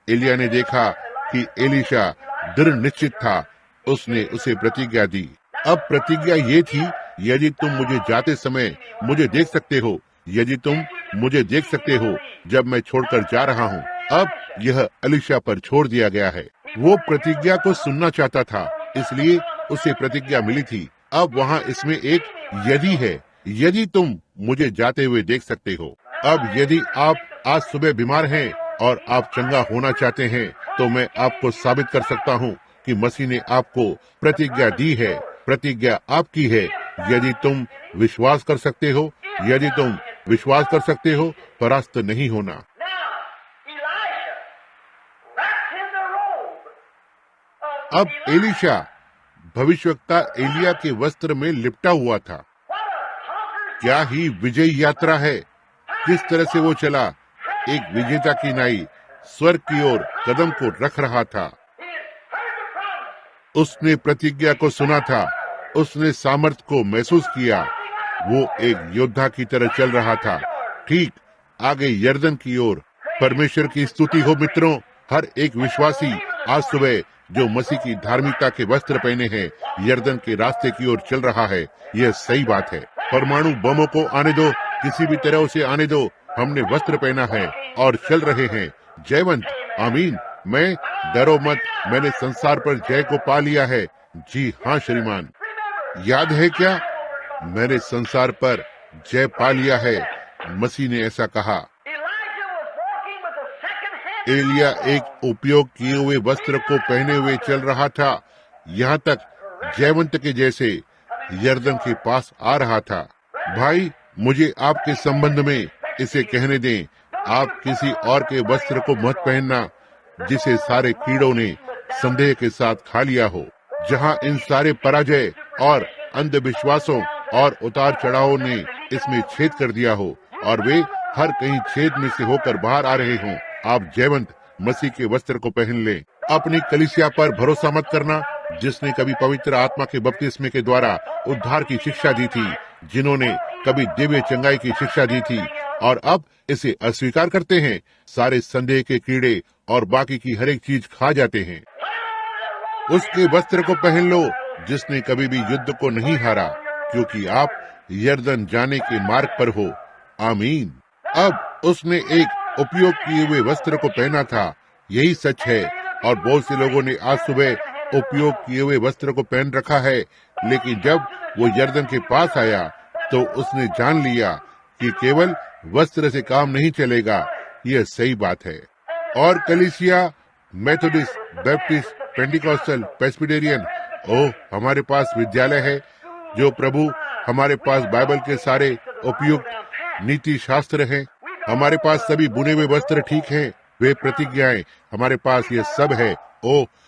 एलिया ने देखा कि एलीशा दृढ़ निश्चित था, उसने उसे प्रतिज्ञा दी। अब प्रतिज्ञा ये थी, यदि तुम मुझे जाते समय मुझे देख सकते हो, यदि तुम मुझे देख सकते हो जब मैं छोड़कर जा रहा हूँ। अब यह एलीशा पर छोड़ दिया गया है। वो प्रतिज्ञा को सुनना चाहता था, इसलिए उसे प्रतिज्ञा मिली थी। अब वहाँ इसमें एक यदि है, यदि तुम मुझे जाते हुए देख सकते हो। अब यदि आप आज सुबह बीमार हैं और आप चंगा होना चाहते हैं, तो मैं आपको साबित कर सकता हूँ कि मसीह ने आपको प्रतिज्ञा दी है। प्रतिज्ञा आपकी है। यदि तुम विश्वास कर सकते हो, यदि तुम विश्वास कर सकते हो, परास्त नहीं होना। अब एलीशा भविष्यवक्ता एलिया के वस्त्र में लिपटा हुआ था। क्या ही विजय यात्रा है! किस तरह से वो चला, एक विजेता की नाई स्वर्ग की ओर कदम को रख रहा था। उसने प्रतिज्ञा को सुना था, उसने सामर्थ्य को महसूस किया। वो एक योद्धा की तरह चल रहा था, ठीक आगे यर्दन की ओर। परमेश्वर की स्तुति हो मित्रों। हर एक विश्वासी आज सुबह जो मसीह की धार्मिकता के वस्त्र पहने हैं, यर्दन के रास्ते की ओर चल रहा है। यह सही बात है। परमाणु बमों को आने दो, किसी भी तरह उसे आने दो। हमने वस्त्र पहना है और चल रहे हैं। जयवंत, आमीन। मैं डरो मत, मैंने संसार पर जय को पा लिया है। जी हाँ श्रीमान, याद है क्या? मैंने संसार पर जय पा लिया है, मसीह ने ऐसा कहा। एलिया एक उपयोग किए हुए वस्त्र को पहने हुए चल रहा था, यहाँ तक जयवंत के जैसे यर्दन के पास आ रहा था। भाई, मुझे आपके संबंध में इसे कहने दें, आप किसी और के वस्त्र को मत पहनना जिसे सारे कीड़ों ने संदेह के साथ खा लिया हो, जहां इन सारे पराजय और अंधविश्वासों और उतार चढ़ावों ने इसमें छेद कर दिया हो और वे हर कहीं छेद में से होकर बाहर आ रहे हों, आप जयवंत मसीह के वस्त्र को पहन लें। अपनी कलीसिया पर भरोसा मत करना, जिसने कभी पवित्र आत्मा के बपतिस्मे के द्वारा उद्धार की शिक्षा दी थी, जिन्होंने कभी दिव्य चंगाई की शिक्षा दी थी और अब इसे अस्वीकार करते हैं। सारे संदेह के कीड़े और बाकी की हर एक चीज खा जाते हैं। उसके वस्त्र को पहन लो जिसने कभी भी युद्ध को नहीं हारा, क्योंकि आप यरदन जाने के मार्ग पर हो। आमीन। अब उसने एक उपयोग किए हुए वस्त्र को पहना था, यही सच है। और बहुत से लोगों ने आज सुबह उपयोग किए हुए वस्त्र को पहन रखा है, लेकिन जब वो यरदन के पास आया तो उसने जान लिया कि केवल वस्त्र से काम नहीं चलेगा। यह सही बात है। और कलीसिया, मेथोडिस्ट, बैप्टिस्ट, पेंटिकॉस्टल, प्रेस्बिटेरियन, हमारे पास विद्यालय है। जो प्रभु, हमारे पास बाइबल के सारे उपयुक्त नीति शास्त्र हैं। हमारे पास सभी बुने हुए वस्त्र ठीक हैं। वे प्रतिज्ञाएं, हमारे पास ये सब है।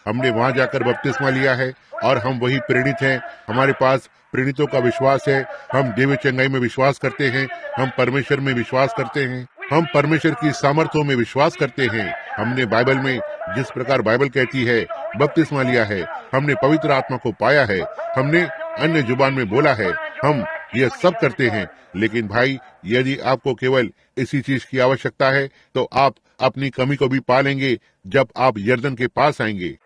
हमने वहां जाकर बपतिस्मा लिया है और हम वही प्रेरित हैं। हमारे पास प्रेरितों का विश्वास है। हम दिव्य चंगाई में विश्वास करते हैं। हम परमेश्वर में विश्वास करते हैं। हम परमेश्वर की सामर्थ्यों में विश्वास करते हैं। हमने बाइबल में जिस प्रकार बाइबल कहती है बपतिस्मा लिया है। हमने पवित्र आत्मा को पाया है। हमने अन्य जुबान में बोला है। हम यह सब करते हैं। लेकिन भाई, यदि आपको केवल इसी चीज की आवश्यकता है तो आप अपनी कमी को भी पा लेंगे जब आप यरदन के पास आएंगे।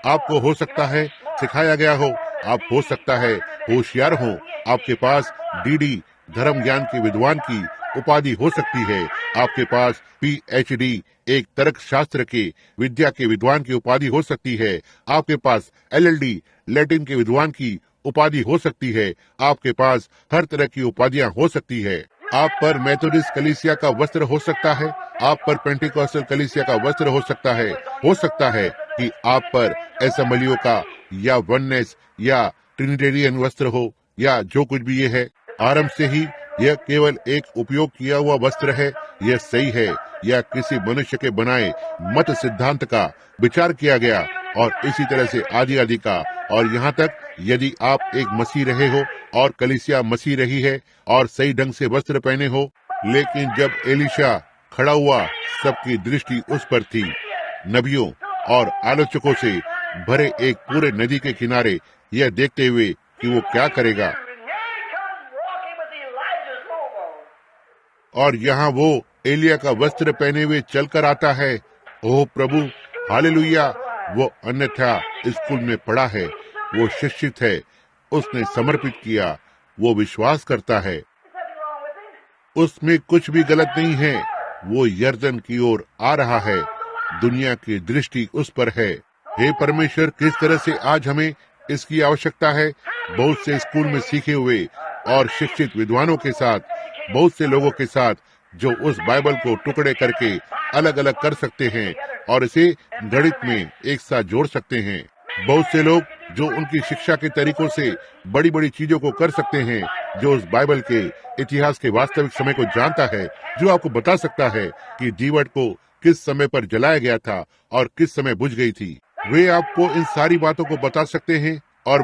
आपको हो सकता है सिखाया गया हो, आप हो सकता है होशियार हो, आपके पास डीडी धर्म ज्ञान के विद्वान की उपाधि हो सकती है। आपके पास PhD एक तर्क शास्त्र के विद्या के विद्वान की उपाधि हो सकती है। आपके पास LLD लैटिन के विद्वान की उपाधि हो सकती है। आपके पास हर तरह की उपाधियां हो सकती है। आप पर मेथोडिस्ट कलीसिया का वस्त्र हो सकता है। आप पर पेंटिकॉस्टल कलीसिया का वस्त्र हो सकता है। हो सकता है कि आप पर एसेंबलियों का या वननेस या ट्रिनिटेरियन वस्त्र हो या जो कुछ भी ये है। आरंभ से ही यह केवल एक उपयोग किया हुआ वस्त्र है। यह सही है या किसी मनुष्य के बनाए मत सिद्धांत का विचार किया गया और इसी तरह से आदि आदि का। और यहाँ तक यदि आप एक मसीह रहे हो और कलीसिया मसीह रही है और सही ढंग से वस्त्र पहने हो, लेकिन जब एलीशा खड़ा हुआ सबकी दृष्टि उस पर थी। नबियों और आलोचकों से भरे एक पूरे नदी के किनारे यह देखते हुए कि वो क्या करेगा। और यहाँ वो एलिया का वस्त्र पहने हुए चलकर आता है। ओह प्रभु, हालेलुया। वो अन्यथा स्कूल में पढ़ा है, वो शिक्षित है, उसने समर्पित किया, वो विश्वास करता है, उसमें कुछ भी गलत नहीं है। वो यरदन की ओर आ रहा है। दुनिया की दृष्टि उस पर है। हे परमेश्वर, किस तरह से आज हमें इसकी आवश्यकता है। बहुत से स्कूल में सीखे हुए और शिक्षित विद्वानों के साथ, बहुत से लोगों के साथ जो उस बाइबल को टुकड़े करके अलग अलग कर सकते हैं और इसे गणित में एक साथ जोड़ सकते हैं। बहुत से लोग जो उनकी शिक्षा के तरीकों से बड़ी बड़ी चीजों को कर सकते हैं, जो उस बाइबल के इतिहास के वास्तविक समय को जानता है, जो आपको बता सकता है कि दीवट को किस समय पर जलाया गया था और किस समय बुझ गई थी। वे आपको इन सारी बातों को बता सकते हैं। और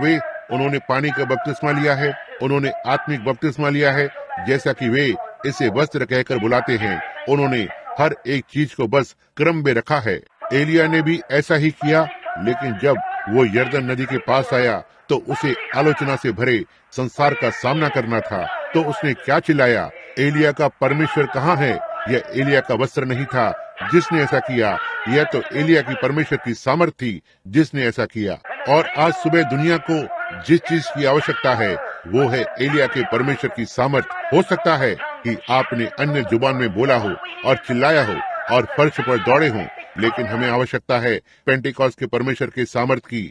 उन्होंने पानी का बपतिस्मा लिया है, उन्होंने आत्मिक बपतिस्मा लिया है, जैसा कि वे इसे वस्त्र कहकर बुलाते हैं। उन्होंने हर एक चीज को बस क्रम में रखा है। एलिया ने भी ऐसा ही किया, लेकिन जब वो यरदन नदी के पास आया तो उसे आलोचना से भरे संसार का सामना करना था। तो उसने क्या चिल्लाया, एलिया का परमेश्वर कहाँ है। यह एलिया का वस्त्र नहीं था जिसने ऐसा किया, यह तो एलिया की परमेश्वर की सामर्थ थी जिसने ऐसा किया। और आज सुबह दुनिया को जिस चीज की आवश्यकता है वो है एलिया के परमेश्वर की सामर्थ। हो सकता है कि आपने अन्य जुबान में बोला हो और चिल्लाया हो और फर्श पर दौड़े हो, लेकिन हमें आवश्यकता है पेंटिकॉस्ट के परमेश्वर के सामर्थ की,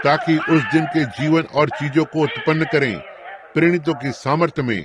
ताकि उस दिन के जीवन और चीजों को उत्पन्न करें। प्रेरितों की सामर्थ में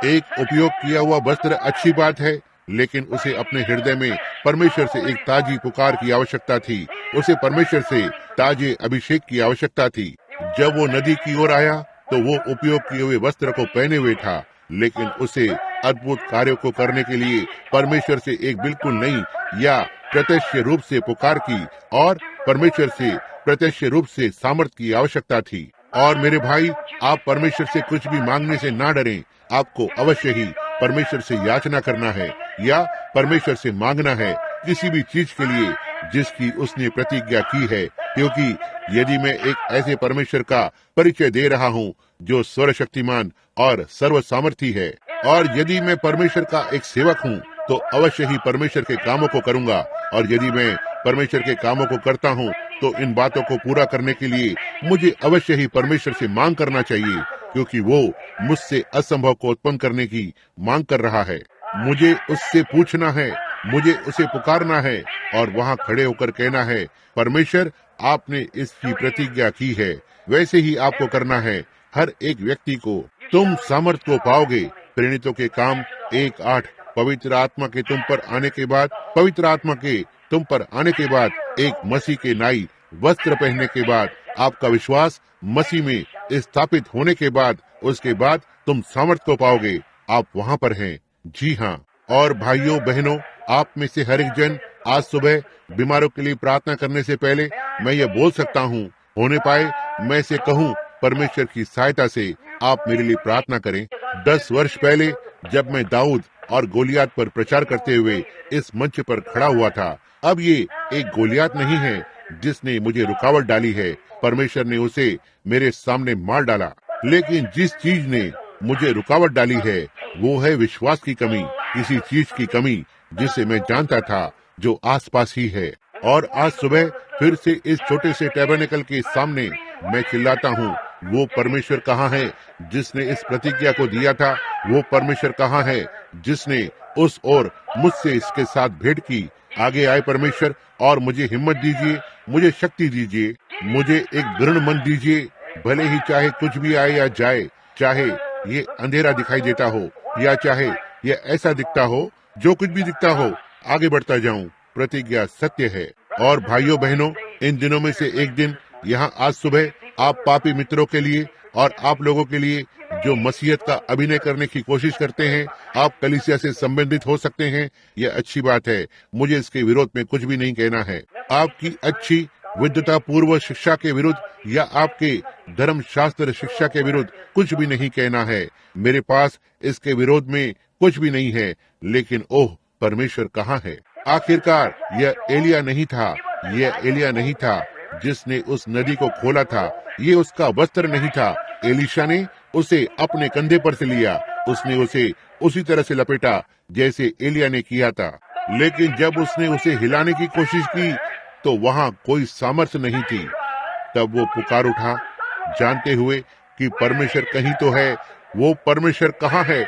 एक उपयोग किया हुआ वस्त्र अच्छी बात है, लेकिन उसे अपने हृदय में परमेश्वर से एक ताजी पुकार की आवश्यकता थी। उसे परमेश्वर से ताजे अभिषेक की आवश्यकता थी। जब वो नदी की ओर आया तो वो उपयोग किए हुए वस्त्र को पहने हुए था, लेकिन उसे अद्भुत कार्यों को करने के लिए परमेश्वर से एक बिल्कुल नई या प्रत्यक्ष रूप से पुकार की और परमेश्वर से प्रत्यक्ष रूप से सामर्थ की आवश्यकता थी। और मेरे भाई, आप परमेश्वर से कुछ भी मांगने से ना डरें। आपको अवश्य ही परमेश्वर से याचना करना है। या परमेश्वर से मांगना है किसी भी चीज के लिए जिसकी उसने प्रतिज्ञा की है, क्योंकि यदि मैं एक ऐसे परमेश्वर का परिचय दे रहा हूँ जो सर्वशक्तिमान और सर्व सामर्थी है, और यदि मैं परमेश्वर का एक सेवक हूँ तो अवश्य ही परमेश्वर के कामों को करूँगा, और यदि मैं परमेश्वर के कामों को करता हूँ तो इन बातों को पूरा करने के लिए मुझे अवश्य ही परमेश्वर से मांग करना चाहिए, क्योंकि वो मुझसे असंभव को उत्पन्न करने की मांग कर रहा है। मुझे उससे पूछना है, मुझे उसे पुकारना है और वहाँ खड़े होकर कहना है, परमेश्वर आपने इसकी प्रतिज्ञा की है, वैसे ही आपको करना है। हर एक व्यक्ति को तुम सामर्थ को पाओगे। प्रेरितों के काम 1:8 पवित्र आत्मा के तुम पर आने के बाद, पवित्र आत्मा के तुम पर आने के बाद, एक मसीह के नाई वस्त्र पहनने के बाद, आपका विश्वास मसीह में स्थापित होने के बाद, उसके बाद तुम सामर्थ को पाओगे। आप वहाँ पर हैं। जी हाँ। और भाइयों बहनों, आप में से हर एक जन आज सुबह बीमारों के लिए प्रार्थना करने से पहले मैं ये बोल सकता हूँ, होने पाए मैं इसे कहूँ, परमेश्वर की सहायता से आप मेरे लिए प्रार्थना करें। 10 वर्ष पहले जब मैं दाऊद और गोलियात पर प्रचार करते हुए इस मंच पर खड़ा हुआ था, अब ये एक गोलियात नहीं है जिसने मुझे रुकावट डाली है, परमेश्वर ने उसे मेरे सामने मार डाला। लेकिन जिस चीज ने मुझे रुकावट डाली है वो है विश्वास की कमी, किसी चीज की कमी जिसे मैं जानता था जो आसपास ही है। और आज सुबह फिर से इस छोटे से टैबरनेकल के सामने मैं चिल्लाता हूँ, वो परमेश्वर कहाँ है जिसने इस प्रतिज्ञा को दिया था? वो परमेश्वर कहाँ है जिसने उस और मुझसे इसके साथ भेंट की? आगे आए परमेश्वर और मुझे हिम्मत दीजिए, मुझे शक्ति दीजिए, मुझे एक दृढ़ मन दीजिए, भले ही चाहे कुछ भी आए या जाए, चाहे ये अंधेरा दिखाई देता हो या चाहे ये ऐसा दिखता हो, जो कुछ भी दिखता हो, आगे बढ़ता जाऊं। प्रतिज्ञा सत्य है। और भाइयों बहनों, इन दिनों में से एक दिन यहाँ आज सुबह आप पापी मित्रों के लिए और आप लोगों के लिए जो मसीहत का अभिनय करने की कोशिश करते हैं, आप कलीसिया से संबंधित हो सकते हैं। यह अच्छी बात है, मुझे इसके विरोध में कुछ भी नहीं कहना है। आपकी अच्छी विद्वता पूर्व शिक्षा के विरुद्ध या आपके धर्म शास्त्र शिक्षा के विरुद्ध कुछ भी नहीं कहना है। मेरे पास इसके विरोध में कुछ भी नहीं है। लेकिन ओह, परमेश्वर कहाँ है? आखिरकार यह एलिया नहीं था, यह एलिया नहीं था जिसने उस नदी को खोला था, ये उसका वस्त्र नहीं था। एलीशा ने उसे अपने कंधे पर से लिया, उसने उसे उसी तरह से लपेटा जैसे एलिया ने किया था। लेकिन जब उसने उसे हिलाने की कोशिश की तो वहाँ कोई सामर्थ्य नहीं थी। तब वो पुकार उठा, जानते हुए कि परमेश्वर कहीं तो है। वो परमेश्वर कहाँ है?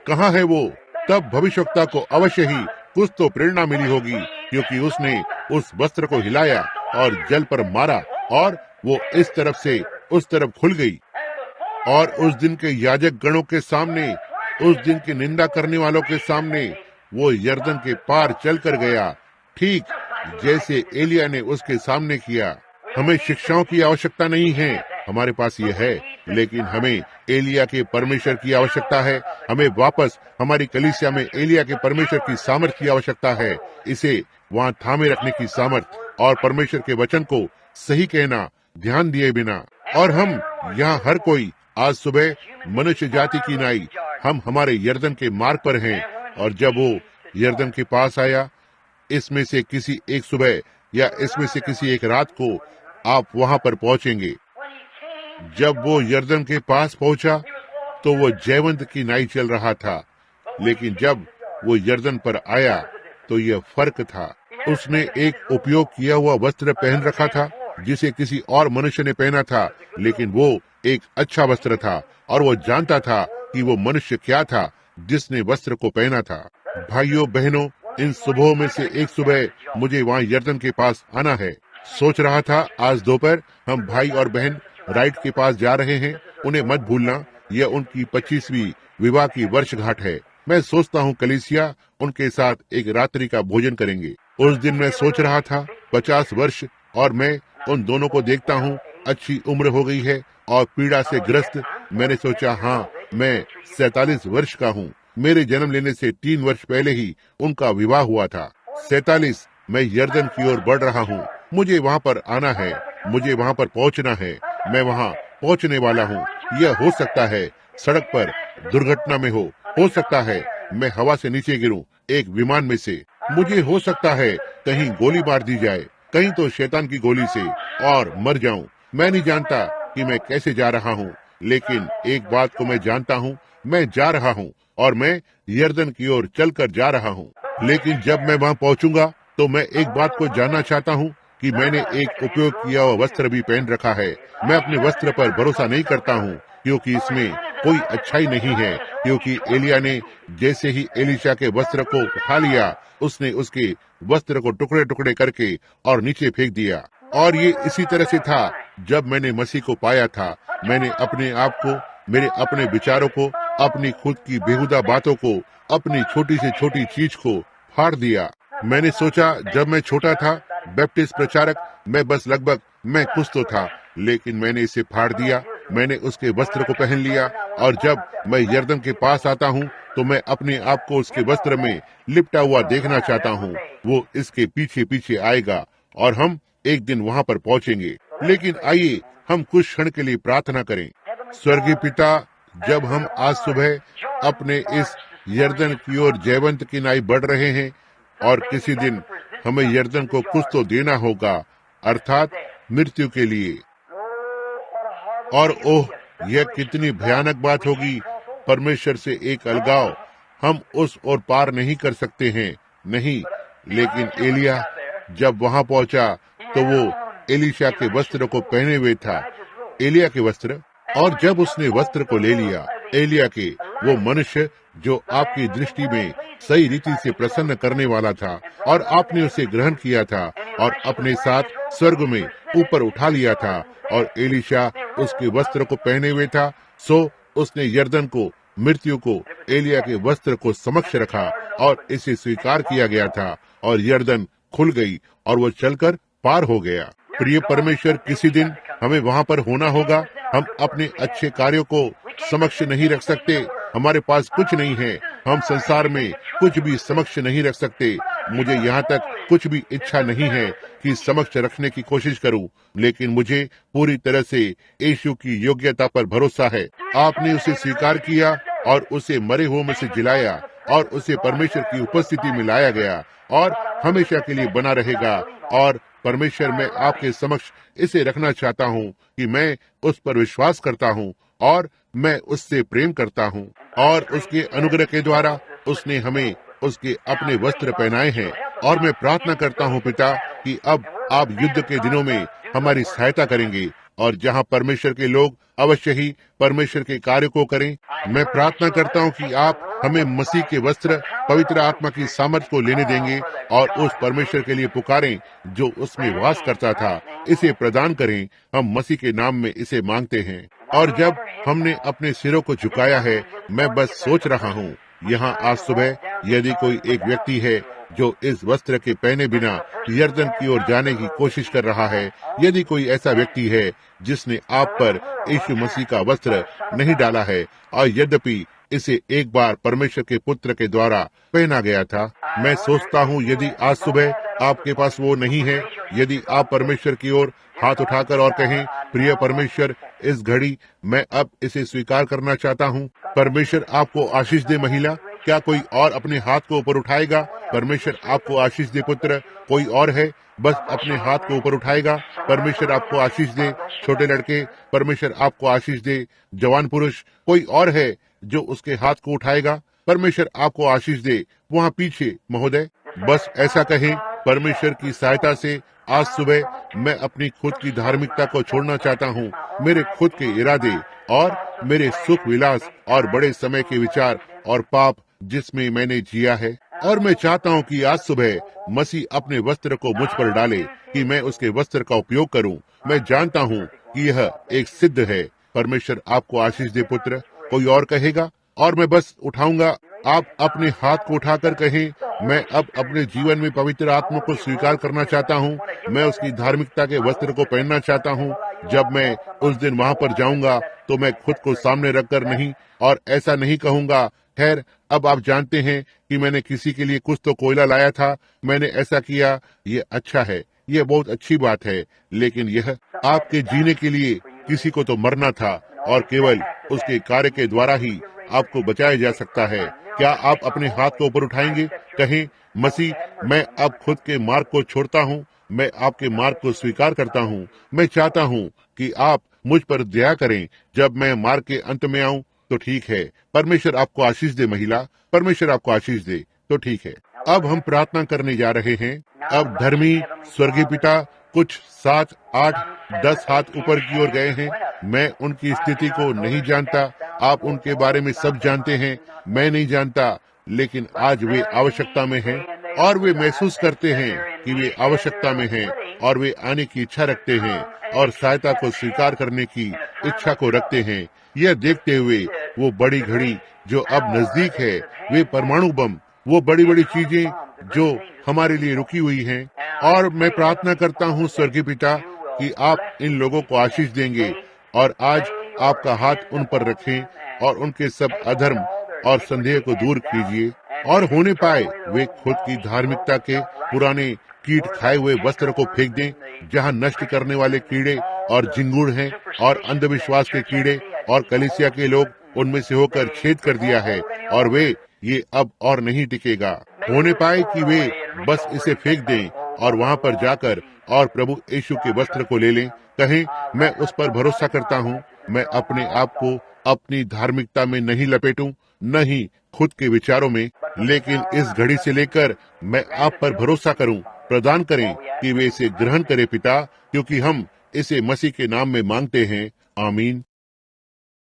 कहाँ है वो? तब भविष्यवक्ता को अवश्य ही कुछ तो प्रेरणा मिली होगी, क्योंकि उसने उस वस्त्र को हिलाया और जल पर मारा और वो इस तरफ से उस तरफ खुल गई। और उस दिन के याजक गणों के सामने, उस दिन की निंदा करने वालों के सामने वो यर्दन के पार चल कर गया, ठीक जैसे एलिया ने उसके सामने किया। हमें शिक्षाओं की आवश्यकता नहीं है, हमारे पास ये है, लेकिन हमें एलिया के परमेश्वर की आवश्यकता है। हमें वापस हमारी कलीसिया में एलिया के परमेश्वर की सामर्थ की आवश्यकता है, इसे वहाँ थामे रखने की सामर्थ और परमेश्वर के वचन को सही कहना, ध्यान दिए बिना। और हम यहाँ हर कोई आज सुबह मनुष्य जाति की नाई हम हमारे यर्दन के मार्ग पर हैं। और जब वो यर्दन के पास आया, इसमें से किसी एक सुबह या इसमें से किसी एक रात को आप वहाँ पर पहुँचेंगे। जब वो यर्दन के पास पहुंचा तो वो जयवंत की नाई चल रहा था, लेकिन जब वो यर्दन पर आया तो यह फर्क था। उसने एक उपयोग किया हुआ वस्त्र पहन रखा था जिसे किसी और मनुष्य ने पहना था, लेकिन वो एक अच्छा वस्त्र था और वो जानता था कि वो मनुष्य क्या था जिसने वस्त्र को पहना था। भाइयों बहनों, इन सुबह में से एक सुबह मुझे वहाँ यर्दन के पास आना है। सोच रहा था आज दोपहर हम भाई और बहन राइट के पास जा रहे हैं, उन्हें मत भूलना, यह उनकी 25वीं विवाह की वर्षगांठ है। मैं सोचता हूँ कलीसिया उनके साथ एक रात्रि का भोजन करेंगे। उस दिन मैं सोच रहा था 50 वर्ष और मैं उन दोनों को देखता हूँ, अच्छी उम्र हो गई है और पीड़ा से ग्रस्त। मैंने सोचा हाँ, मैं 47 वर्ष का हूँ। मेरे जन्म लेने से 3 वर्ष पहले ही उनका विवाह हुआ था। 47, मैं यर्दन की ओर बढ़ रहा हूँ। मुझे वहाँ पर आना है, मुझे वहाँ पर पहुँचना है। मैं वहाँ पहुँचने वाला हूँ। यह हो सकता है सड़क पर दुर्घटना में हो सकता है मैं हवा से नीचे गिरूं, एक विमान में से। मुझे हो सकता है कहीं गोली मार दी जाए, कहीं तो शैतान की गोली से, और मर जाऊं। मैं नहीं जानता कि मैं कैसे जा रहा हूँ, लेकिन एक बात को मैं जानता हूँ, मैं जा रहा हूँ और मैं यरदन की ओर चलकर जा रहा हूँ। लेकिन जब मैं वहाँ पहुँचूंगा तो मैं एक बात को जानना चाहता हूँ कि मैंने एक उपयोग किया हुआ वस्त्र भी पहन रखा है। मैं अपने वस्त्र पर भरोसा नहीं करता हूँ, क्योंकि इसमें कोई अच्छाई नहीं है। क्योंकि एलिया ने जैसे ही एलीशा के वस्त्र को उठा लिया, उसने उसके वस्त्र को टुकड़े टुकड़े करके और नीचे फेंक दिया। और ये इसी तरह से था जब मैंने मसीह को पाया था। मैंने अपने आप को, मेरे अपने विचारों को, अपनी खुद की बेहुदा बातों को, अपनी छोटी से छोटी चीज को फाड़ दिया। मैंने सोचा जब मैं छोटा था, बैप्टिस्ट प्रचारक, मैं कुछ तो था, लेकिन मैंने इसे फाड़ दिया। मैंने उसके वस्त्र को पहन लिया, और जब मैं यरदन के पास आता हूँ तो मैं अपने आप को उसके वस्त्र में लिपटा हुआ देखना चाहता हूँ। वो इसके पीछे पीछे आएगा और हम एक दिन वहाँ पर पहुँचेंगे। लेकिन आइए हम कुछ क्षण के लिए प्रार्थना करें। स्वर्गीय पिता, जब हम आज सुबह अपने इस यरदन की ओर जयवंत की नाई बढ़ रहे हैं, और किसी दिन हमें यरदन को कुछ तो देना होगा, अर्थात मृत्यु के लिए। और ओह, यह कितनी भयानक बात होगी, परमेश्वर से एक अलगाव। हम उस ओर पार नहीं कर सकते हैं, नहीं। लेकिन एलिया जब वहां पहुंचा तो वो एलीशा के वस्त्र को पहने हुए था, एलिया के वस्त्र। और जब उसने वस्त्र को ले लिया, एलिया के, वो मनुष्य जो आपकी दृष्टि में सही रीति से प्रसन्न करने वाला था, और आपने उसे ग्रहण किया था और अपने साथ स्वर्ग में ऊपर उठा लिया था। और एलीशा उसके वस्त्र को पहने हुए था, सो उसने यरदन को, मृत्यु को, एलिया के वस्त्र को समक्ष रखा और इसे स्वीकार किया गया था, और यरदन खुल गई और वो चलकर पार हो गया। प्रिय परमेश्वर, किसी दिन हमें वहाँ पर होना होगा। हम अपने अच्छे कार्यों को समक्ष नहीं रख सकते, हमारे पास कुछ नहीं है, हम संसार में कुछ भी समक्ष नहीं रख सकते। मुझे यहाँ तक कुछ भी इच्छा नहीं है कि समक्ष रखने की कोशिश करूं, लेकिन मुझे पूरी तरह से यीशु की योग्यता पर भरोसा है। आपने उसे स्वीकार किया और उसे मरे हुए में से जिलाया, और उसे परमेश्वर की उपस्थिति में लाया गया और हमेशा के लिए बना रहेगा। और परमेश्वर, मैं आपके समक्ष इसे रखना चाहता हूँ कि मैं उस पर विश्वास करता हूँ और मैं उससे प्रेम करता हूँ, और उसके अनुग्रह के द्वारा उसने हमें उसके अपने वस्त्र पहनाए हैं। और मैं प्रार्थना करता हूँ पिता कि अब आप युद्ध के दिनों में हमारी सहायता करेंगे, और जहाँ परमेश्वर के लोग अवश्य ही परमेश्वर के कार्य को करें। मैं प्रार्थना करता हूँ कि आप हमें मसीह के वस्त्र, पवित्र आत्मा की सामर्थ को लेने देंगे और उस परमेश्वर के लिए पुकारें जो उसमें वास करता था। इसे प्रदान करें, हम मसीह के नाम में इसे मांगते हैं। और जब हमने अपने सिरों को झुकाया है, मैं बस सोच रहा हूँ, यहाँ आज सुबह यदि कोई एक व्यक्ति है जो इस वस्त्र के पहने बिना यरदन की ओर जाने की कोशिश कर रहा है, यदि कोई ऐसा व्यक्ति है जिसने आप पर यीशु मसीह का वस्त्र नहीं डाला है, और यद्यपि इसे एक बार परमेश्वर के पुत्र के द्वारा पहना गया था, मैं सोचता हूँ यदि आज सुबह आपके पास वो नहीं है, यदि आप परमेश्वर की ओर हाथ उठाकर और कहें, प्रिय परमेश्वर, इस घड़ी मैं अब इसे स्वीकार करना चाहता हूँ। परमेश्वर आपको आशीष दे। महिला, क्या कोई और अपने हाथ को ऊपर उठाएगा? परमेश्वर आपको आशीष दे। पुत्र, कोई और है, बस अपने हाथ को ऊपर उठाएगा। परमेश्वर आपको आशीष दे। छोटे लड़के, परमेश्वर आपको आशीष दे। जवान पुरुष, कोई और है जो उसके हाथ को उठाएगा? परमेश्वर आपको आशीष दे। वहाँ पीछे महोदय, बस ऐसा कहें, परमेश्वर की सहायता से आज सुबह मैं अपनी खुद की धार्मिकता को छोड़ना चाहता हूँ, मेरे खुद के इरादे और मेरे सुख विलास और बड़े समय के विचार और पाप जिसमें मैंने जिया है। और मैं चाहता हूँ कि आज सुबह मसीह अपने वस्त्र को मुझ पर डाले कि मैं उसके वस्त्र का उपयोग करूँ। मैं जानता हूँ कि यह एक सिद्ध है। परमेश्वर आपको आशीष दे। पुत्र, कोई और कहेगा? और मैं बस उठाऊंगा। आप अपने हाथ को उठाकर कहें, मैं अब अपने जीवन में पवित्र आत्मा को स्वीकार करना चाहता हूँ। मैं उसकी धार्मिकता के वस्त्र को पहनना चाहता हूँ। जब मैं उस दिन वहाँ पर जाऊंगा तो मैं खुद को सामने रखकर नहीं, और ऐसा नहीं कहूंगा, खैर अब आप जानते हैं कि मैंने किसी के लिए कुछ तो कोयला लाया था, मैंने ऐसा किया, ये अच्छा है, ये बहुत अच्छी बात है, लेकिन यह आपके जीने के लिए किसी को तो मरना था, और केवल उसके कार्य के द्वारा ही आपको बचाया जा सकता है। क्या आप अपने हाथ को ऊपर उठाएंगे? कहें, मसीह, मैं अब खुद के मार्ग को छोड़ता हूँ, मैं आपके मार्ग को स्वीकार करता हूँ। मैं चाहता हूँ कि आप मुझ पर दया करें। जब मैं मार्ग के अंत में आऊँ तो ठीक है। परमेश्वर आपको आशीष दे महिला, परमेश्वर आपको आशीष दे। तो ठीक है, अब हम प्रार्थना करने जा रहे हैं। अब धर्मी स्वर्गीय पिता कुछ 7, 8, 10 हाथ ऊपर की ओर गए हैं। मैं उनकी स्थिति को नहीं जानता, आप उनके बारे में सब जानते हैं, मैं नहीं जानता, लेकिन आज वे आवश्यकता में हैं और वे महसूस करते हैं कि वे आवश्यकता में हैं और वे आने की इच्छा रखते हैं और सहायता को स्वीकार करने की इच्छा को रखते हैं। यह देखते हुए वो बड़ी घड़ी जो अब नजदीक है, वे परमाणु बम, वो बड़ी बड़ी चीजें जो हमारे लिए रुकी हुई हैं, और मैं प्रार्थना करता हूँ स्वर्गीय पिता कि आप इन लोगों को आशीष देंगे और आज आपका हाथ उन पर रखें और उनके सब अधर्म और संदेह को दूर कीजिए और होने पाए वे खुद की धार्मिकता के पुराने कीट खाए हुए वस्त्र को फेंक दें, जहाँ नष्ट करने वाले कीड़े और झिंगुर हैं और अंधविश्वास के कीड़े और कलीसिया के लोग उनमें से होकर छेद कर दिया है और वे ये अब और नहीं टिकेगा। होने पाए कि वे बस इसे फेंक दें और वहाँ पर जाकर और प्रभु यीशु के वस्त्र को ले लें। कहें, मैं उस पर भरोसा करता हूँ, मैं अपने आप को अपनी धार्मिकता में नहीं लपेटूं, नहीं खुद के विचारों में, लेकिन इस घड़ी से लेकर मैं आप पर भरोसा करूं। प्रदान करें कि वे इसे ग्रहण करें पिता, क्योंकि हम इसे मसीह के नाम में मांगते हैं। आमीन।